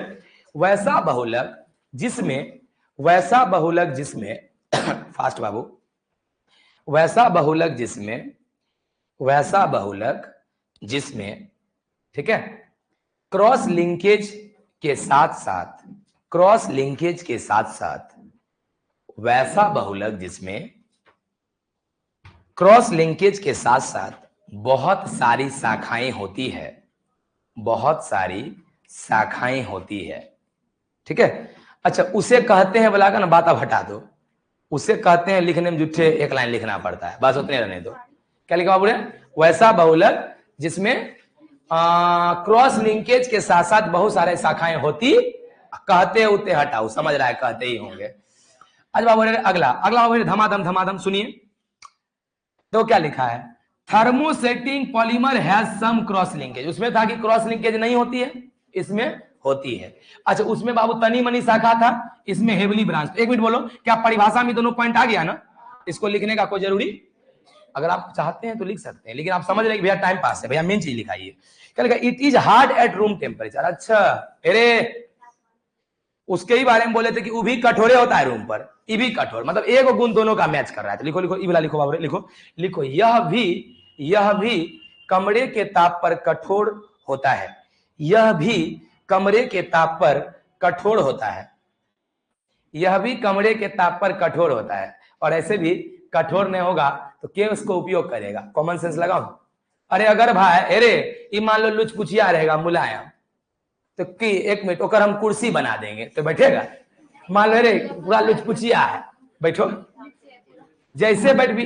वैसा बहुलक जिसमें, वैसा बहुलक जिसमें फास्ट बाबू, वैसा बहुलक जिसमें, वैसा बहुलक जिसमें, ठीक है, क्रॉस लिंकेज के साथ साथ क्रॉस लिंकेज के साथ साथ वैसा बहुलक जिसमें क्रॉस लिंकेज के साथ साथ बहुत सारी शाखाएं होती है, बहुत सारी शाखाएं होती है, ठीक है। अच्छा, उसे कहते हैं, बोला ना बात अब हटा दो, उसे कहते हैं लिखने में जुट्ठे एक लाइन लिखना पड़ता है, बस उतने रहने दो। क्या लिखा बाबू? वैसा बहुलक जिसमें क्रॉस लिंकेज के साथ साथ बहुत सारे शाखाएं होती, कहते उते हटाओ, समझ रहा है, कहते ही होंगे। अच्छा बाबू अगला बाबू धमाधम धमाधम सुनिए। तो क्या लिखा है? Thermosetting polymer has some cross linkage. उसमें था कि क्रॉस लिंकेज नहीं होती है, इसमें होती है। अच्छा, उसमें बाबू तनी मनी शाखा था, इसमें हेवली ब्रांच। एक मिनट बोलो, क्या परिभाषा में दोनों पॉइंट आ गया ना? इसको लिखने का कोई जरूरी, अगर आप चाहते हैं तो लिख सकते हैं, लेकिन आप समझ रहे हैं भैया टाइम पास है, भैया मेन चीज लिखाइए। क्या लिखा? It is hard at room temperature. अच्छा, अरे उसके ही बारे में बोले थे कि वो भी कठोरे होता है रूम पर, ये भी कठोर, मतलब एक गुण दोनों का मैच कर रहा है। तो लिखो लिखो, ये वाला लिखो बाबू, लिखो यह भी कमरे के ताप पर कठोर होता है, यह भी कमरे के ताप पर कठोर होता है, यह भी कमरे के ताप पर कठोर होता है। और ऐसे भी कठोर नहीं होगा तो क्या उसको उपयोग करेगा? कॉमन सेंस लगाओ। अरे अगर भाई अरे ये मान लो लुचपुचिया रहेगा, मुलायम, तो कि एक मिनट ओकर हम कुर्सी बना देंगे तो बैठेगा? मान लो रे पूरा लुचपुचिया है, बैठो, जैसे बैठ भी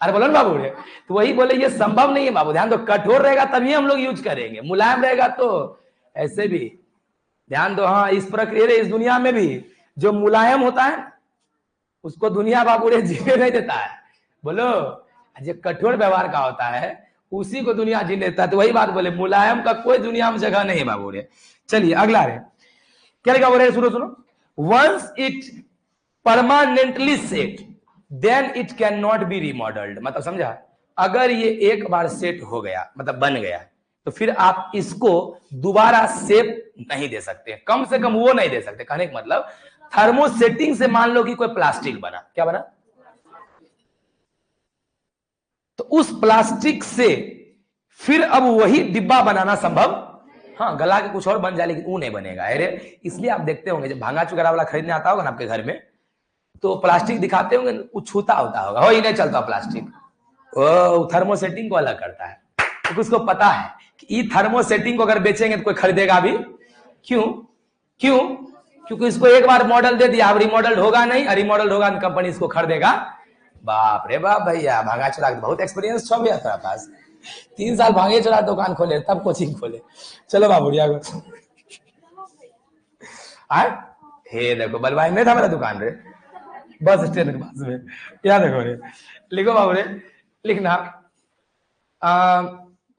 अरे बोलो ना बाबू रे, तो वही बोले ये संभव नहीं है बाबू, ध्यान दो, कठोर रहेगा तभी हम लोग यूज करेंगे, मुलायम रहेगा तो ऐसे भी, ध्यान दो। हाँ, इस प्रक्रिया इस दुनिया में भी जो मुलायम होता है उसको दुनिया बाबू रे जीने नहीं देता है। बोलो, जो कठोर व्यवहार का होता है उसी को दुनिया जीने देता है। तो वही बात बोले, मुलायम का कोई दुनिया में जगह नहीं बाबू रे। चलिए अगला रे, क्या लिखा बोल रहे? सुनो, once it permanently set then it cannot be remodelled. मतलब समझा? अगर ये एक बार सेट हो गया, मतलब बन गया, तो फिर आप इसको दोबारा सेप नहीं दे सकते, कम से कम वो नहीं दे सकते। कहने का मतलब थर्मोसेटिंग से मान लो कि कोई प्लास्टिक बना, क्या बना, तो उस प्लास्टिक से फिर अब वही डिब्बा बनाना संभव, हाँ गला के कुछ और बन जाए लेकिन वो नहीं बनेगा। अरे इसलिए आप देखते होंगे जब भांगा चुगरा वाला खरीदने आता होगा ना आपके घर में, तो प्लास्टिक दिखाते होंगे, वो छूता होता होगा, हो ही नहीं चलता प्लास्टिक, वो थर्मोसेटिंग को अलग करता है, क्योंकि उसको पता है कि ये थर्मोसेटिंग को अगर बेचेंगे तो कोई खरीदेगा भी। क्यों? क्योंकि इसको एक बार मॉडल दे दिया, अब रिमॉडल होगा नहीं, रिमॉडल होगा तो कंपनी इसको खरीदेगा। बाप रे बाप भैया, भांगा चुरा बहुत एक्सपीरियंस छो भैया तेरा पास, 3 साल भांगे चुरा दुकान खोले तब कोचिंग खोले। चलो बाबूरिया को हे देखो बलवाई नहीं था मेरा दुकान रे, बस स्टैंड के पास में, याद देखो रे, लिखो बाबू रे, लिखना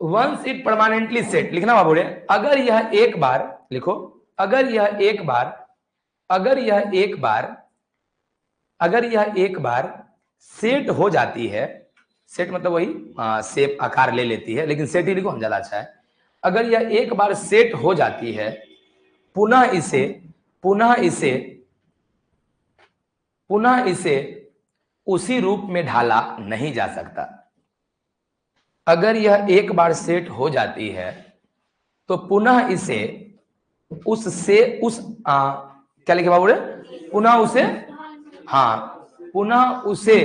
वंस इट परमानेंटली सेट, लिखना बाबू रे, अगर यह एक बार, लिखो, अगर यह एक बार सेट हो जाती है, सेट मतलब वही शेप आकार ले लेती है, लेकिन सेट ही लिखो हम ज्यादा अच्छा है। अगर यह एक बार सेट हो जाती है, पुनः इसे उसी रूप में ढाला नहीं जा सकता। अगर यह एक बार सेट हो जाती है तो पुनः इसे क्या लिखे बाबू रे? पुनः उसे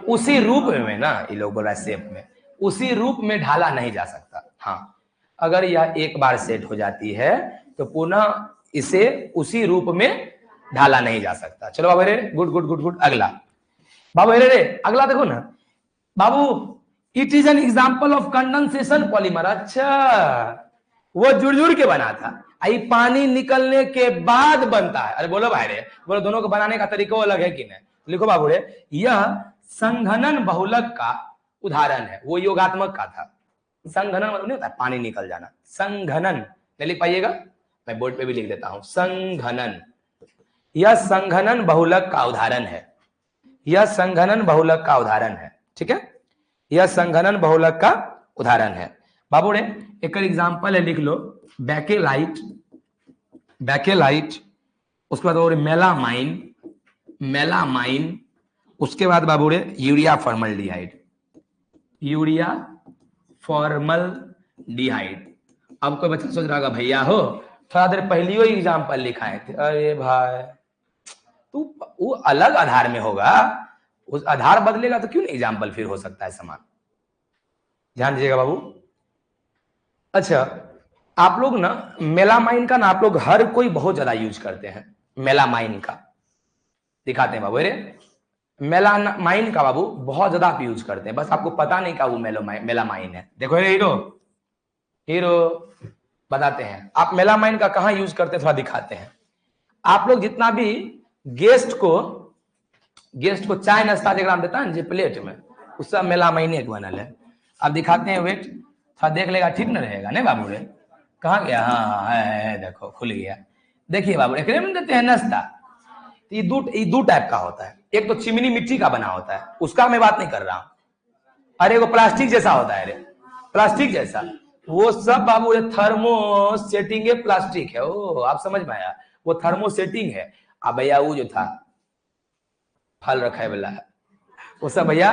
उसी रूप में ना, ये लोग बोल रहा है शेप में, उसी रूप में ढाला नहीं जा सकता। हाँ, अगर यह एक बार सेट हो जाती है तो पुनः इसे उसी रूप में ढाला नहीं जा सकता। चलो बाबू रे, गुड। अगला बाबू रे, अगला देखो ना बाबू, it is an example of condensation polymer. अच्छा, वो जुड़ के बना था, आई पानी निकलने के बाद बनता है। अरे बोलो भाई रे, बोलो दोनों को बनाने का तरीका अलग है कि नहीं? लिखो बाबू रे, यह संघनन बहुलक का उदाहरण है। वो योगात्मक का था, संघनन मतलब नहीं होता पानी निकल जाना, संघनन नहीं लिख पाइएगा, मैं बोर्ड पे भी लिख देता हूं, संघनन। यह संघनन बहुलक का उदाहरण है, यह संघनन बहुलक का उदाहरण है, ठीक है, यह संघनन बहुलक का उदाहरण है। बाबू रे एक एग्जांपल है, लिख लो, बैकेलाइट, उसके बाद और मेलामाइन, उसके बाद बाबू रे यूरिया फॉर्मल्डिहाइड, अब कोई बच्चा सोच रहा होगा भैया हो थोड़ा देर पहले ही एग्जाम्पल लिखाए थे, अरे भाई तू वो अलग आधार में होगा, उस आधार बदलेगा तो क्यों नहीं एग्जाम्पल फिर हो सकता है समान। ध्यान दीजिएगा बाबू। अच्छा आप लोग ना मेलामाइन का ना आप लोग हर कोई बहुत ज्यादा यूज करते हैं, मेलामाइन का दिखाते हैं बाबू। अरे मेलामाइन का बाबू बहुत ज्यादा आप यूज करते हैं, बस आपको पता नहीं का वो मेलामाइन है। देखो हीरो हीरो बताते हैं आप मेलामाइन का कहां यूज करते हैं, थोड़ा दिखाते हैं। आप लोग जितना भी गेस्ट को चाय नाश्ता जगह देता है ना प्लेट में, उस सब मेलामाइन के बनल है। आप दिखाते हैं, वेट थोड़ा देख लेगा, ठीक न रहेगा नहीं बाबू रे, कहाँ गया, हाँ हाँ है देखो खुल गया। देखिए बाबू एक में देते हैं नाश्ता, ये दो टाइप का होता है। एक तो चिमनी मिट्टी का बना होता है, उसका मैं बात नहीं कर रहा हूं। अरे वो प्लास्टिक जैसा होता है, अरे प्लास्टिक जैसा, वो सब बाबू थर्मो सेटिंग है, प्लास्टिक है। ओ आप समझ में आया, वो थर्मो सेटिंग है। अब भैया वो जो था फल रखे वाला है, वो सब भैया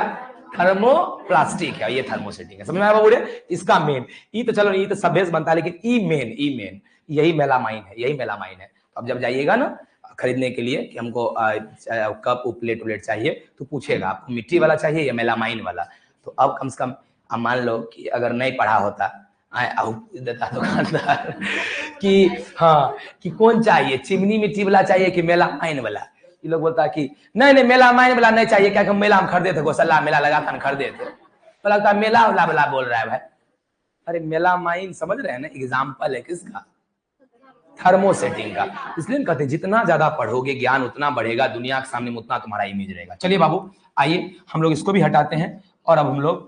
थर्मो प्लास्टिक है, ये थर्मो सेटिंग है। समझ में आया बाबू? इसका मेन ई तो चलो, ये तो सब बेस बनता है, लेकिन ई मेन यही मेलामाइन है, यही मेलामाइन है। अब जब जाइएगा ना खरीदने के लिए कि हमको कप प्लेट उलेट चाहिए, तो पूछेगा आपको मिट्टी वाला चाहिए या मेलामाइन वाला। तो अब कम से कम अब मान लो कि अगर नहीं पढ़ा होता देता दुकानदार कि हाँ कि कौन चाहिए, चिमनी मिट्टी वाला चाहिए कि मेलामाइन वाला। ये लोग बोलता है कि नहीं मेलामाइन वाला नहीं चाहिए, क्या मेला में खरीदे थे, गौसला मेला लगा था ना खरीदे थे। तो लगता है मेला वाला बोल रहा है भाई। अरे मेलामाइन समझ रहे हैं ना, एग्जाम्पल है किसका, थर्मो सेटिंग का। इसलिए कहते हैं जितना ज्यादा पढ़ोगे ज्ञान उतना बढ़ेगा, दुनिया के सामने उतना तुम्हारा इमेज रहेगा। चलिए बाबू आइए हम लोग इसको भी हटाते हैं, और अब हम लोग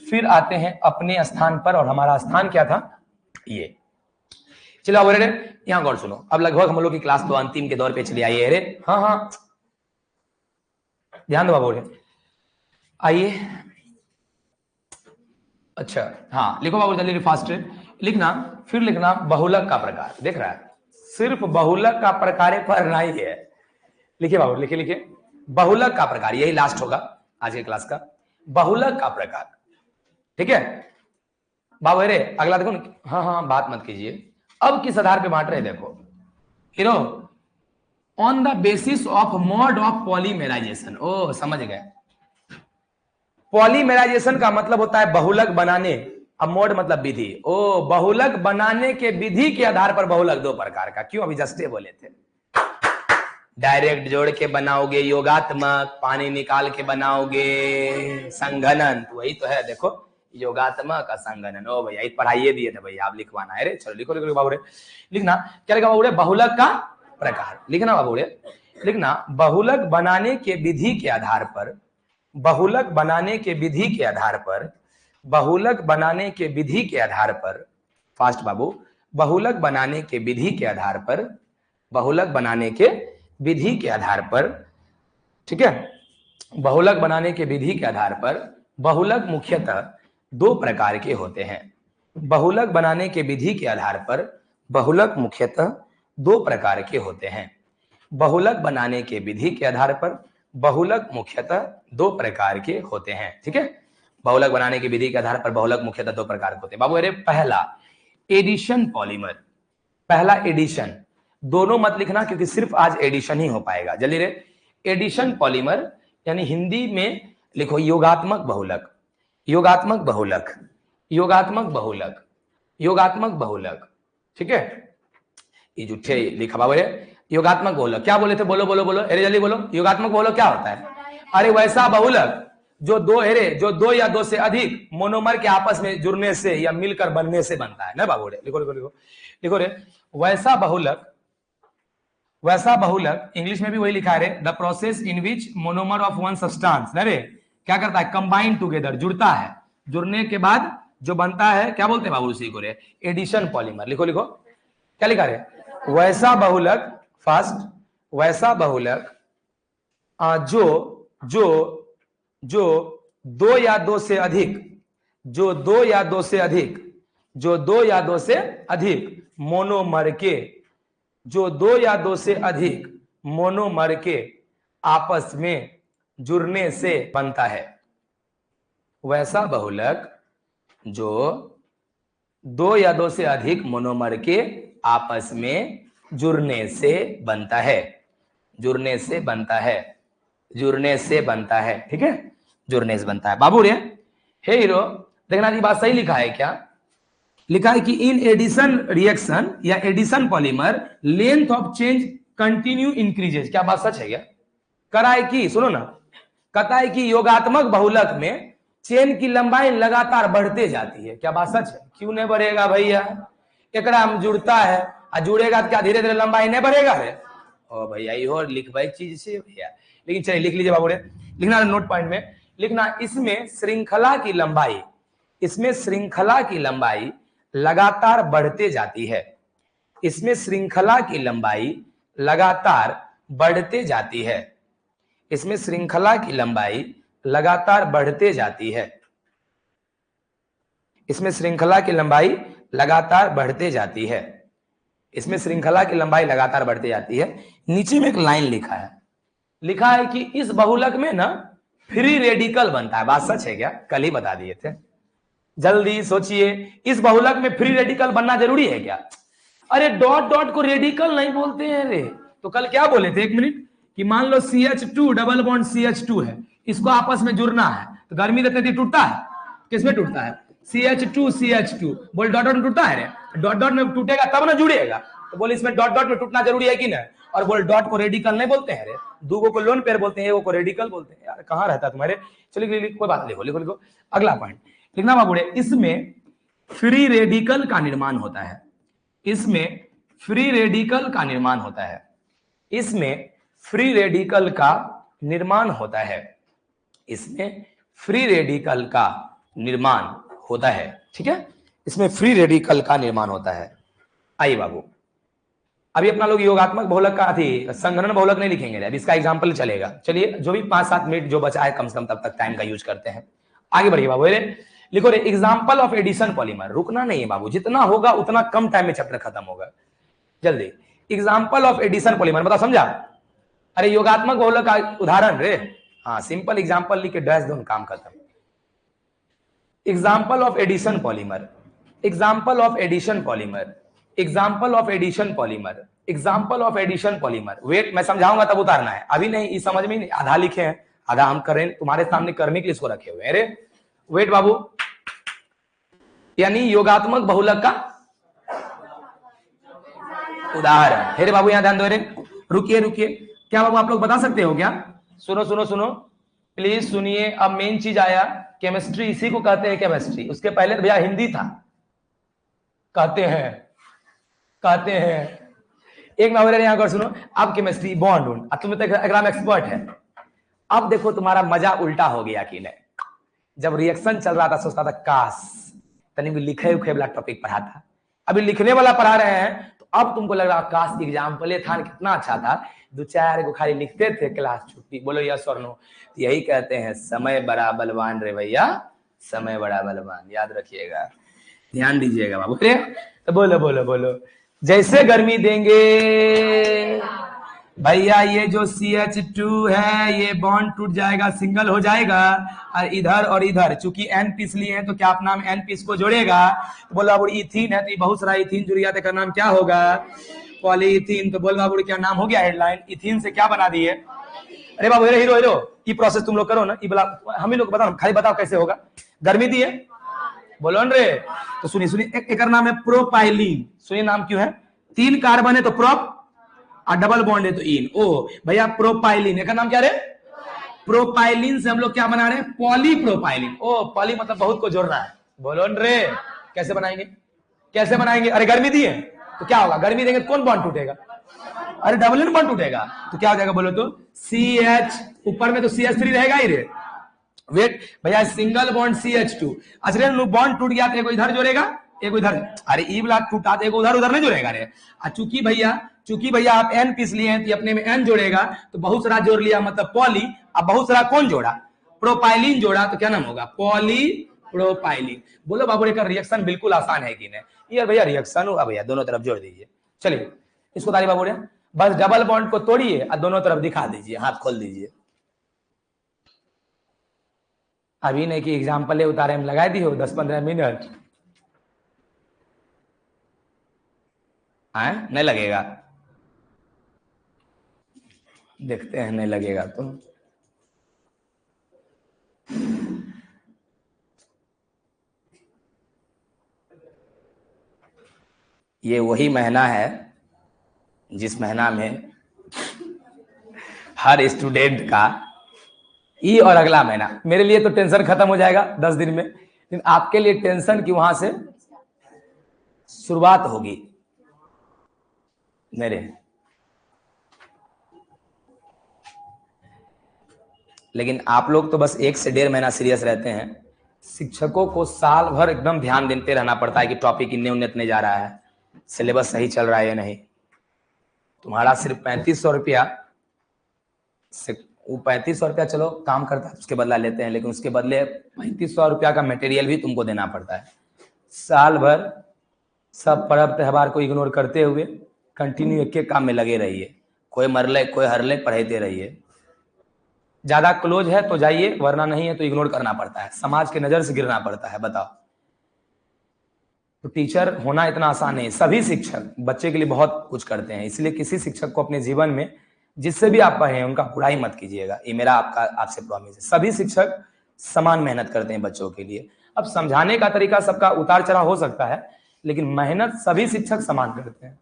फिर आते हैं अपने स्थान पर। और हमारा स्थान क्या था, ये। चलो अब यहाँ गौर सुनो, अब लगभग हम लोग की क्लास तो अंतिम के दौर पे चली आई है। अरे हाँ हाँ ध्यान दो बाबू, आइए। अच्छा हाँ लिखो बाबू जल्दी फास्ट लिखना, फिर लिखना बहुलक का प्रकार। देख रहा है सिर्फ बहुलक का प्रकार पर नहीं है, लिखिए बाबू लिखिए बहुलक का प्रकार, यही लास्ट होगा आज के क्लास का, बहुलक का प्रकार। ठीक है बाबू? अरे अगला देखो ना, हाँ हाँ बात मत कीजिए। अब किस आधार पे बांट रहे देखो hero, on the basis of mode of polymerisation. ओ समझ गए, पॉलीमेराइजेशन का मतलब होता है बहुलक बनाने, अब मोड मतलब विधि। ओ बहुलक बनाने के विधि के आधार पर बहुलक दो प्रकार का। क्यों, अभी जस्टे बोले थे, डायरेक्ट जोड़ के बनाओगे योगात्मक, पानी निकाल के बनाओगे संघनन, तो वही तो है देखो योगात्मक असंगनन। ओ भैया पढ़ाइए दिए थे भैया, आप लिखवाना है रे। चलो लिखो लिखो बाबू रे, लिखना क्या लिखा बाबू रे, बहुलक का प्रकार लिखना बाबू रे, लिखना बहुलक बनाने के विधि के आधार पर, बहुलक बनाने के विधि के आधार पर, बहुलक बनाने के विधि के आधार पर, फास्ट बाबू, बहुलक बनाने के विधि के आधार पर, बहुलक बनाने के विधि के आधार पर, ठीक है, बहुलक बनाने के विधि के आधार पर बहुलक मुख्यतः दो प्रकार के होते हैं। बहुलक बनाने के विधि के आधार पर बहुलक मुख्यतः दो प्रकार के होते हैं। बहुलक बनाने के विधि के आधार पर बहुलक मुख्यतः दो प्रकार के होते हैं। ठीक है, बहुलक बनाने की विधि के आधार पर बहुलक मुख्यतः दो प्रकार के होते हैं। बाबू अरे पहला एडिशन पॉलीमर, पहला एडिशन, दोनों मत लिखना क्योंकि सिर्फ आज एडिशन ही हो पाएगा। जल्दी रे, एडिशन पॉलीमर यानी हिंदी में लिखो योगात्मक बहुलक, योगात्मक बहुलक, योगात्मक बहुलक, योगात्मक बहुलक। ठीक है, ये जुठे लिखा बाबू योगात्मक बहुलक। क्या बोले थे, बोलो बोलो बोलो, अरे जल्दी बोलो, योगात्मक बहुलक क्या होता है? अरे वैसा बहुलक जो दो या दो से अधिक मोनोमर के आपस में जुड़ने से या मिलकर बनने से बनता है ना बाबू रे। लिखो लिखो लिखो लिखो रे, वैसा बहुलक, वैसा बहुलक इंग्लिश में भी वही लिखा है रे, the process in which monomer of one substance अरे क्या करता है, कंबाइन टुगेदर, जुड़ता है, जुड़ने के बाद जो बनता है क्या बोलते हैं बाबू उसी को रे, एडिशन पॉलीमर। लिखो लिखो क्या लिखा रे, वैसा बहुलक, फास्ट, वैसा बहुलक जो जो जो दो या दो से अधिक, जो दो या दो से अधिक, जो दो या दो से अधिक मोनोमर के, जो दो या दो से अधिक मोनोमर के आपस में जुड़ने से बनता है। वैसा बहुलक जो दो या दो से अधिक मोनोमर के आपस में जुड़ने से बनता है, जुड़ने से बनता है, जुड़ने से बनता है, ठीक है, जुड़ने से बनता है। बाबू रे, हे हीरो, देखना जी बात सही लिखा है क्या? लिखा है कि इन एडिशन रिएक्शन या addition polymer length of change continue increases. क्या बात सच है क्या? करा है कि, सुनो ना, कहता है कि योगात्मक बहुलक में चेन की लंबाई लगातार बढ़ते जाती है। क्या बात सच है? क्यों नहीं बढ़ेगा भैया? एकरा में जुड़ता है और जुड़ेगा तो क्या धीरे धीरे लंबाई नहीं बढ़ेगा रे? ओ भैया ये लिख भाई चीज से भैया, लेकिन चलिए लिख लीजिए बाबू रे, लिखना नोट पॉइंट में लिखना, इसमें श्रृंखला की लंबाई, इसमें श्रृंखला की लंबाई लगातार बढ़ते जाती है, इसमें श्रृंखला की लंबाई लगातार बढ़ते जाती है, इसमें श्रृंखला की लंबाई लगातार बढ़ते जाती है, इसमें श्रृंखला की लंबाई लगातार बढ़ते जाती है, इसमें श्रृंखला की लंबाई लगातार बढ़ती जाती है। नीचे में एक लाइन लिखा है, लिखा है कि इस बहुलक में ना फ्री रेडिकल बनता है। बात सच है क्या? कल ही बता दिए थे। जल्दी सोचिए, इस बहुलक में फ्री रेडिकल बनना जरूरी है क्या? अरे डॉट डॉट को रेडिकल नहीं बोलते हैं रे। तो कल क्या बोले थे, एक मिनट, कि मान लो CH2 डबल बॉन्ड CH2 है, इसको आपस में जुड़ना है तो गर्मी देते थे, टूटता है, किसमें टूटता है? CH2 CH2, बोल डॉट डॉट में टूटता है रे, डॉट डॉट में टूटेगा तब ना जुड़ेगा, तो बोल इसमें डॉट डॉट में टूटना जरूरी है कि नहीं? और बोल डॉट को रेडिकल नहीं बोलते हैं रे, दूगो को लोन पेयर बोलते हैं, एगो को रेडिकल बोलते हैं। यार कहाँ रहता है तुम्हारे? चलिए कोई बात, लिखो लिखो लिखो। अगला पॉइंट लिखना बाबू, इसमें फ्री रेडिकल का निर्माण होता है, इसमें फ्री रेडिकल का निर्माण होता है, इसमें फ्री रेडिकल का निर्माण होता है, इसमें फ्री रेडिकल का निर्माण होता है, ठीक है, इसमें फ्री रेडिकल का निर्माण होता है। आइए बाबू, अभी अपना लोग योगात्मक बहुलक का थी, संघनन बहुलक नहीं लिखेंगे, अभी इसका एग्जांपल चलेगा। चलिए जो भी 5-7 मिनट जो बचा है कम से कम तब तक टाइम का यूज करते हैं। आगे बढ़िए बाबू, लिखो रे एग्जांपल ऑफ एडिशन पॉलीमर। रुकना नहीं है बाबू, जितना होगा उतना कम टाइम में चैप्टर खत्म होगा। जल्दी, एग्जांपल ऑफ एडिशन पॉलीमर, बताओ समझा? अरे योगात्मक बहुलक का उदाहरण रे, हाँ सिंपल एग्जांपल लिख के डैश दो, काम खत्म। Example of addition polymer, example of addition polymer, example of addition polymer, example of addition polymer. Wait, मैं समझाऊंगा तब उतारना है, अभी नहीं, इस समझ में नहीं, आधा लिखे हैं, आधा हम करें तुम्हारे सामने करने के लिए इसको रखे हुए हैं। अरे वेट बाबू, यानी योगात्मक बहुलक का उदाहरण। हे बाबू यहां ध्यान दो रे, रुकिए रुकिए, क्या बाबू आप लोग बता सकते हो क्या? सुनो सुनो सुनो, प्लीज सुनिए। अब मेन चीज आया, केमिस्ट्री इसी को कहते हैं केमिस्ट्री। उसके पहले भैया हिंदी था, कहते हैं एक नंबर यहां कर सुनो। अब केमिस्ट्री बॉन्ड तुम तो एग्जाम एक्सपर्ट है। अब देखो तुम्हारा मजा उल्टा हो गया कि नहीं। जब रिएक्शन चल रहा था सोचता था काश तनी भी लिखे उखे वाला टॉपिक पढ़ा था, अभी लिखने वाला पढ़ा रहे हैं तो अब तुमको लग रहा काश एग्जाम्पल था कितना अच्छा था, 2-4 को खाली लिखते थे क्लास छुट्टी। बोलो यस और नो? तो यही कहते हैं समय बड़ा बलवान रे भैया, समय बड़ा बलवान, याद रखिएगा, ध्यान दीजिएगा बाबू। तो बोलो बोलो बोलो, जैसे गर्मी देंगे भैया ये जो CH2 है ये बॉन्ड टूट जाएगा, सिंगल हो जाएगा, और इधर चूंकि N पीस लिए हैं तो क्या अपना N पीस को जोड़ेगा। तो बोला बाबू इथीन है तो बहुत सारा इथीन जुड़ गया, तो नाम क्या होगा? पॉलीइथीन। तो बोल बाबू क्या नाम हो गया? हेडलाइन। इथीन से क्या बना दिए? अरे बाबू हीरो हीरो, ये प्रोसेस तुम लोग करो ना, ये हम ही लोग बताओ, खाली बताओ कैसे होगा। गर्मी दिए, बोलो रे। तो सुनिए सुनिए, एक नाम है प्रोपाइलीन। सुनिए नाम क्यों है? 3 कार्बन है तो प्रोप और डबल बॉन्ड है तो इन। ओ भैया प्रोपाइलीन, एक नाम क्या रे? प्रोपाइलीन से हम लोग क्या बना रहे हैं? पॉलीप्रोपाइलीन। ओ पॉली मतलब बहुत को जोड़ना है। बोलो रे, कैसे बनाएंगे? कैसे बनाएंगे? अरे गर्मी दी है तो क्या होगा? गर्मी देंगे तो कौन बॉन्ड टूटेगा? अरे डबल एन बॉन्ड टूटेगा तो क्या हो जाएगा? बोलो तो CH, ऊपर में तो CH3 रहेगा ही रे। वेट भैया, सिंगल बॉन्ड CH2, अच्छा बॉन्ड टूट गया तो एगो इधर जोड़ेगा, एगो इधर। अरे ई वाला टूटा तो एगो उधर नहीं जोड़ेगा रे। चूंकि भैया आप N पीस लिए हैं तो अपने में N जोड़ेगा, तो बहुत सारा जोड़ लिया मतलब पॉली। अब बहुत सारा कौन जोड़ा? प्रोपाइलीन जोड़ा, तो क्या नाम होगा? Poly propylene. बोलो बाबू का रिएक्शन बिल्कुल आसान है कि नहीं? यार भैया रिएक्शन होगा भैया, दोनों तरफ जोड़ दीजिए। चलिए इसको ताली बाबू, बस डबल बॉन्ड को तोड़िए और दोनों तरफ दिखा दीजिए, हाथ खोल दीजिए। अभी नहीं कि एग्जाम्पल उतारे में लगा दी हो 10-15 मिनट। नहीं लगेगा, देखते हैं, नहीं लगेगा तो ये वही महीना है जिस महीना में हर स्टूडेंट का ये और अगला महीना, मेरे लिए तो टेंशन खत्म हो जाएगा 10 दिन में, लेकिन आपके लिए टेंशन की वहां से शुरुआत होगी मेरे। लेकिन आप लोग तो बस 1 से 1.5 महीना सीरियस रहते हैं। शिक्षकों को साल भर एकदम ध्यान देते रहना पड़ता है कि टॉपिक इन्ने उन्नत नहीं जा रहा है, सिलेबस सही चल रहा है या नहीं। तुम्हारा सिर्फ 3500 रुपया से, वो 3500 रुपया चलो काम करता है, उसके बदला लेते हैं, लेकिन उसके बदले 3500 रुपया का मटेरियल भी तुमको देना पड़ता है। साल भर सब पर्व त्यौहार को इग्नोर करते हुए कंटिन्यू एक एक काम में लगे रहिए, कोई मरले कोई हरले, पढ़ाते रहिए। ज्यादा क्लोज है तो जाइए, वरना नहीं है तो इग्नोर करना पड़ता है, समाज के नजर से गिरना पड़ता है। बताओ, तो टीचर होना इतना आसान नहीं। सभी शिक्षक बच्चे के लिए बहुत कुछ करते हैं, इसलिए किसी शिक्षक को अपने जीवन में जिससे भी आप पढ़े उनका बुराई मत कीजिएगा, ये मेरा आपसे प्रॉमिस है। सभी शिक्षक समान मेहनत करते हैं बच्चों के लिए। अब समझाने का तरीका सबका उतार चढ़ाव हो सकता है, लेकिन मेहनत सभी शिक्षक समान करते हैं।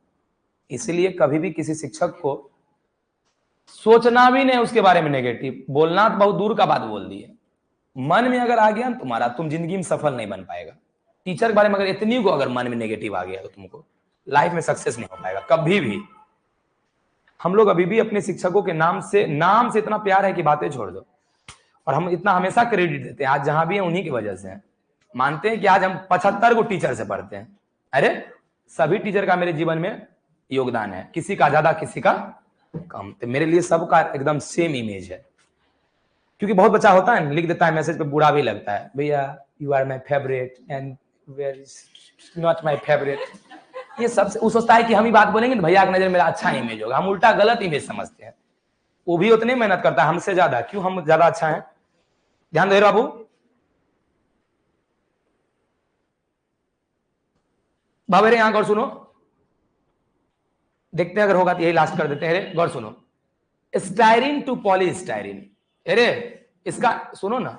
इसलिए कभी भी किसी शिक्षक को सोचना भी नहीं उसके बारे में नेगेटिव, बोलना तो बहुत दूर का बात बोल दिए, मन में अगर आ गया ना तुम्हारा, तुम जिंदगी में सफल नहीं बन पाएगा। टीचर के बारे में अगर इतनी को अगर मन में नेगेटिव आ गया तो तुमको लाइफ में सक्सेस नहीं हो पाएगा कभी भी। हम लोग अभी भी अपने शिक्षकों के नाम से इतना प्यार है कि बातें छोड़ दो, और हम इतना हमेशा क्रेडिट देते हैं। आज जहां भी हैं उन्हीं की वजह से हैं। मानते हैं कि आज हम 75 को टीचर से पढ़ते हैं। अरे सभी टीचर का मेरे जीवन में योगदान है, किसी का ज्यादा किसी का कम, तो मेरे लिए सबका एकदम सेम इमेज है। क्योंकि बहुत बच्चा होता है लिख देता है मैसेज पे, बुरा भी लगता है, भैया you are my favourite and very not my favourite. ये सब वो सोचता है कि हम ही बात बोलेंगे तो भैया की नजर मेरा अच्छा इमेज होगा। हम उल्टा गलत इमेज समझते हैं। वो भी उतने मेहनत करता है हमसे ज्यादा, क्यों हम ज्यादा अच्छा है? ध्यान दे बाबू। बाबेरे यहां गौर सुनो, देखते हैं अगर होगा तो यही लास्ट कर देते हैं। गौर सुनो, स्टाइरिन टू पॉलीस्टाइरिन, अरे इसका सुनो ना,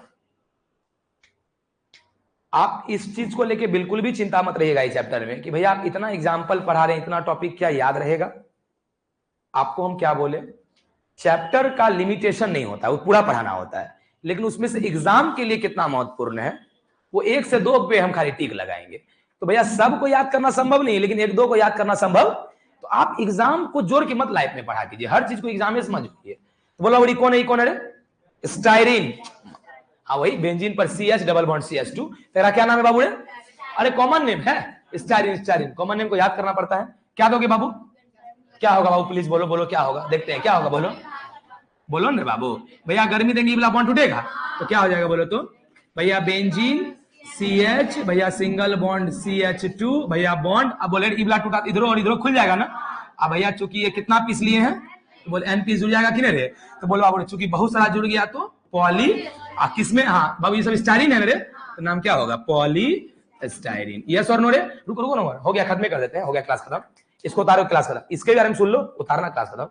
आप इस चीज को लेके बिल्कुल भी चिंता मत रहिएगा इस चैप्टर में कि भैया आप इतना एग्जाम्पल पढ़ा रहे हैं, इतना टॉपिक क्या याद रहेगा आपको? हम क्या बोले, चैप्टर का लिमिटेशन नहीं होता, वो पूरा पढ़ाना होता है, लेकिन उसमें से एग्जाम के लिए कितना महत्वपूर्ण है वो 1 से 2 पे हम खाली टिक लगाएंगे। तो भैया सबको याद करना संभव नहीं, लेकिन 1-2 को याद करना संभव। तो आप एग्जाम को जोड़ के मत लाइफ में पढ़ा कीजिए, हर चीज को एग्जाम में समझ लीजिए। तो बोला बड़ी कौन है, कौन है? स्टाइरिन, हाँ वही बेंजीन पर CH डबल बॉन्ड CH2। तेरा क्या नाम है बाबू? अरे कॉमन नेम है स्टाइरिन। स्टाइरिन कॉमन नेम को याद करना पड़ता है। क्या दोगे बाबू? क्या होगा बाबू? प्लीज बोलो, बोलो क्या होगा, देखते हैं क्या होगा, बोलो बोलो ना बाबू। भैया गर्मी देंगे वाला बॉन्ड टूटेगा तो क्या हो जाएगा बोलो तो? भैया बेंजीन CH, भैया सिंगल बॉन्ड CH2, भैया बॉन्ड। अब बोले इबला टूटा इधरों और इधरों खुल जाएगा ना। अब भैया चूंकि ये कितना पीस लिए हैं तो बोले N पीस जुड़ जाएगा कि नहीं रे? तो बोलो बाबू चूंकि बहुत सारा जुड़ गया तो पॉली, किसमें? हाँ बाबू ये सब स्टाइरिन है रे, तो नाम क्या होगा? Poly styrene. यस और नो रे? रुको रुको, नो हो गया, खत्म कर देते हैं, हो गया क्लास खत्म। इसको उतारो, क्लास खत्म। इसके बारे में सुन लो, उतारना क्लास खत्म।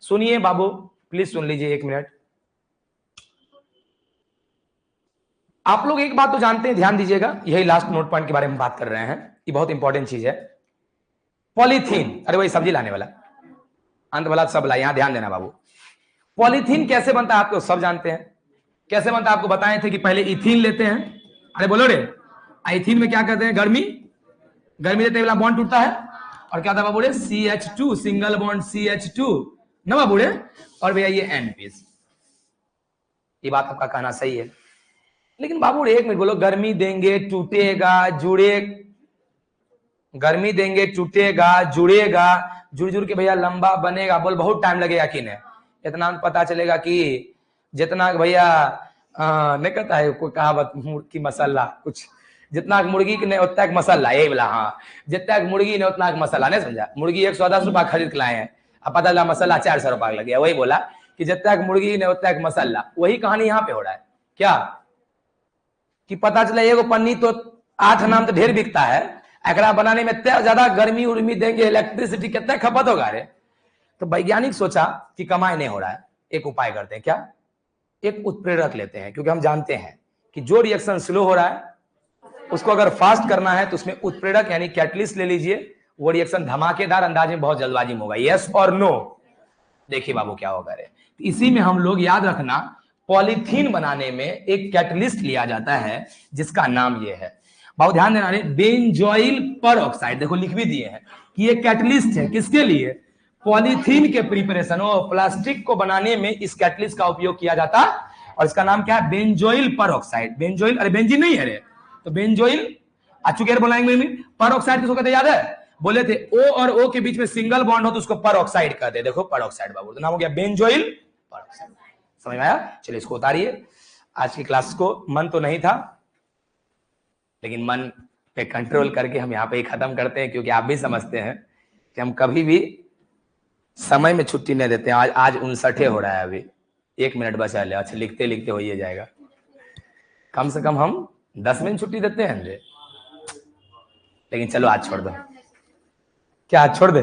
सुनिए बाबू, प्लीज सुन लीजिए 1 मिनट। आप लोग एक बात तो जानते हैं, ध्यान दीजिएगा, यही लास्ट नोट पॉइंट के बारे में बात कर रहे हैं, ये बहुत इंपॉर्टेंट चीज है। पॉलीथीन, अरे वही सब्जी लाने वाला अंत वाला सब ला, यहां ध्यान देना बाबू। पॉलीथीन कैसे बनता है आप तो सब जानते हैं, कैसे बनता है आपको बताए थे कि पहले इथीन लेते हैं। अरे बोलो रे, इथीन में क्या करते हैं? गर्मी देते वाला बॉन्ड टूटता है, और क्या था बाबू रे? CH2 सिंगल बॉन्ड CH2 ना बाबू रे, और भैया ये N पीस। ये बात आपका कहना सही है, लेकिन बाबू रे 1 मिनट बोलो, गर्मी देंगे टूटेगा जुड़े, गर्मी देंगे टूटेगा जुड़ेगा, जुड़ जुड़ के भैया लंबा बनेगा, बोल बहुत टाइम लगेगा कि नहीं? इतना पता चलेगा कि जितना भैया नहीं कहता है कोई कहावत, मुर्गी मसाला कुछ, जितना मुर्गी के नहीं उतना मसाला, यही बोला। हाँ, जितना मुर्गी नहीं उतना मसाला, नहीं समझा? मुर्गी 110 रुपया खरीद के लाए हैं, अब पता चला मसाला 400 रुपया लग गया। वही बोला कि जितना मुर्गी नहीं उतना मसाला। वही कहानी यहाँ पे हो रहा है क्या, कि पता चला एगो पन्नी तो 8 नाम तो ढेर बिकता है, एकरा बनाने में इतना ज्यादा गर्मी उर्मी देंगे, इलेक्ट्रिसिटी कितना खपत होगा रे। तो वैज्ञानिक सोचा कि कमाई नहीं हो रहा है, एक उपाय करते हैं। क्या? एक उत्प्रेरक लेते हैं, क्योंकि हम जानते हैं कि जो रिएक्शन स्लो हो रहा है उसको अगर फास्ट करना है तो उसमें उत्प्रेरक यानी कैटलिस्ट ले लीजिए, वो रिएक्शन धमाकेदार अंदाज में बहुत जल्दबाजी में होगा। यस और नो? देखिए बाबू क्या होगा रे। इसी में हम लोग याद रखना, पॉलीथीन बनाने में एक कैटलिस्ट लिया जाता है जिसका नाम ये है, बहुत ध्यान देना रे, बेंजोइल परऑक्साइड। देखो लिख भी दिए हैं कि ये कैटलिस्ट है किसके लिए? पॉलीथीन के प्रिपरेशन और प्लास्टिक को बनाने में इस कैटलिस्ट का उपयोग किया जाता है, और इसका नाम क्या है? Benzoyl peroxide. बेंजोइल, अरे बेंजीन नहीं है रे, तो बेंजोइल अचुकेर बोलाएंगे परऑक्साइड किसको कहते याद है? बोले थे ओ और ओ के बीच में सिंगल बॉन्ड हो तो उसको परऑक्साइड कहते हैं। देखो परऑक्साइड बाबू, तो नाम हो गया बेंजोइल परऑक्साइड। समझ में आया? चलिए इसको उतारिए। आज की क्लास को मन तो नहीं था, लेकिन मन पे कंट्रोल करके हम यहाँ पे ही खत्म करते हैं, क्योंकि आप भी समझते हैं कि हम कभी भी समय में छुट्टी नहीं देते हैं। आज 59 हो रहा है, अभी 1 मिनट बचा है। अच्छा लिखते लिखते हो ही जाएगा। कम से कम हम 10 मिनट छुट्टी देते हैं, लेकिन चलो आज छोड़ दो। क्या आज छोड़ दे?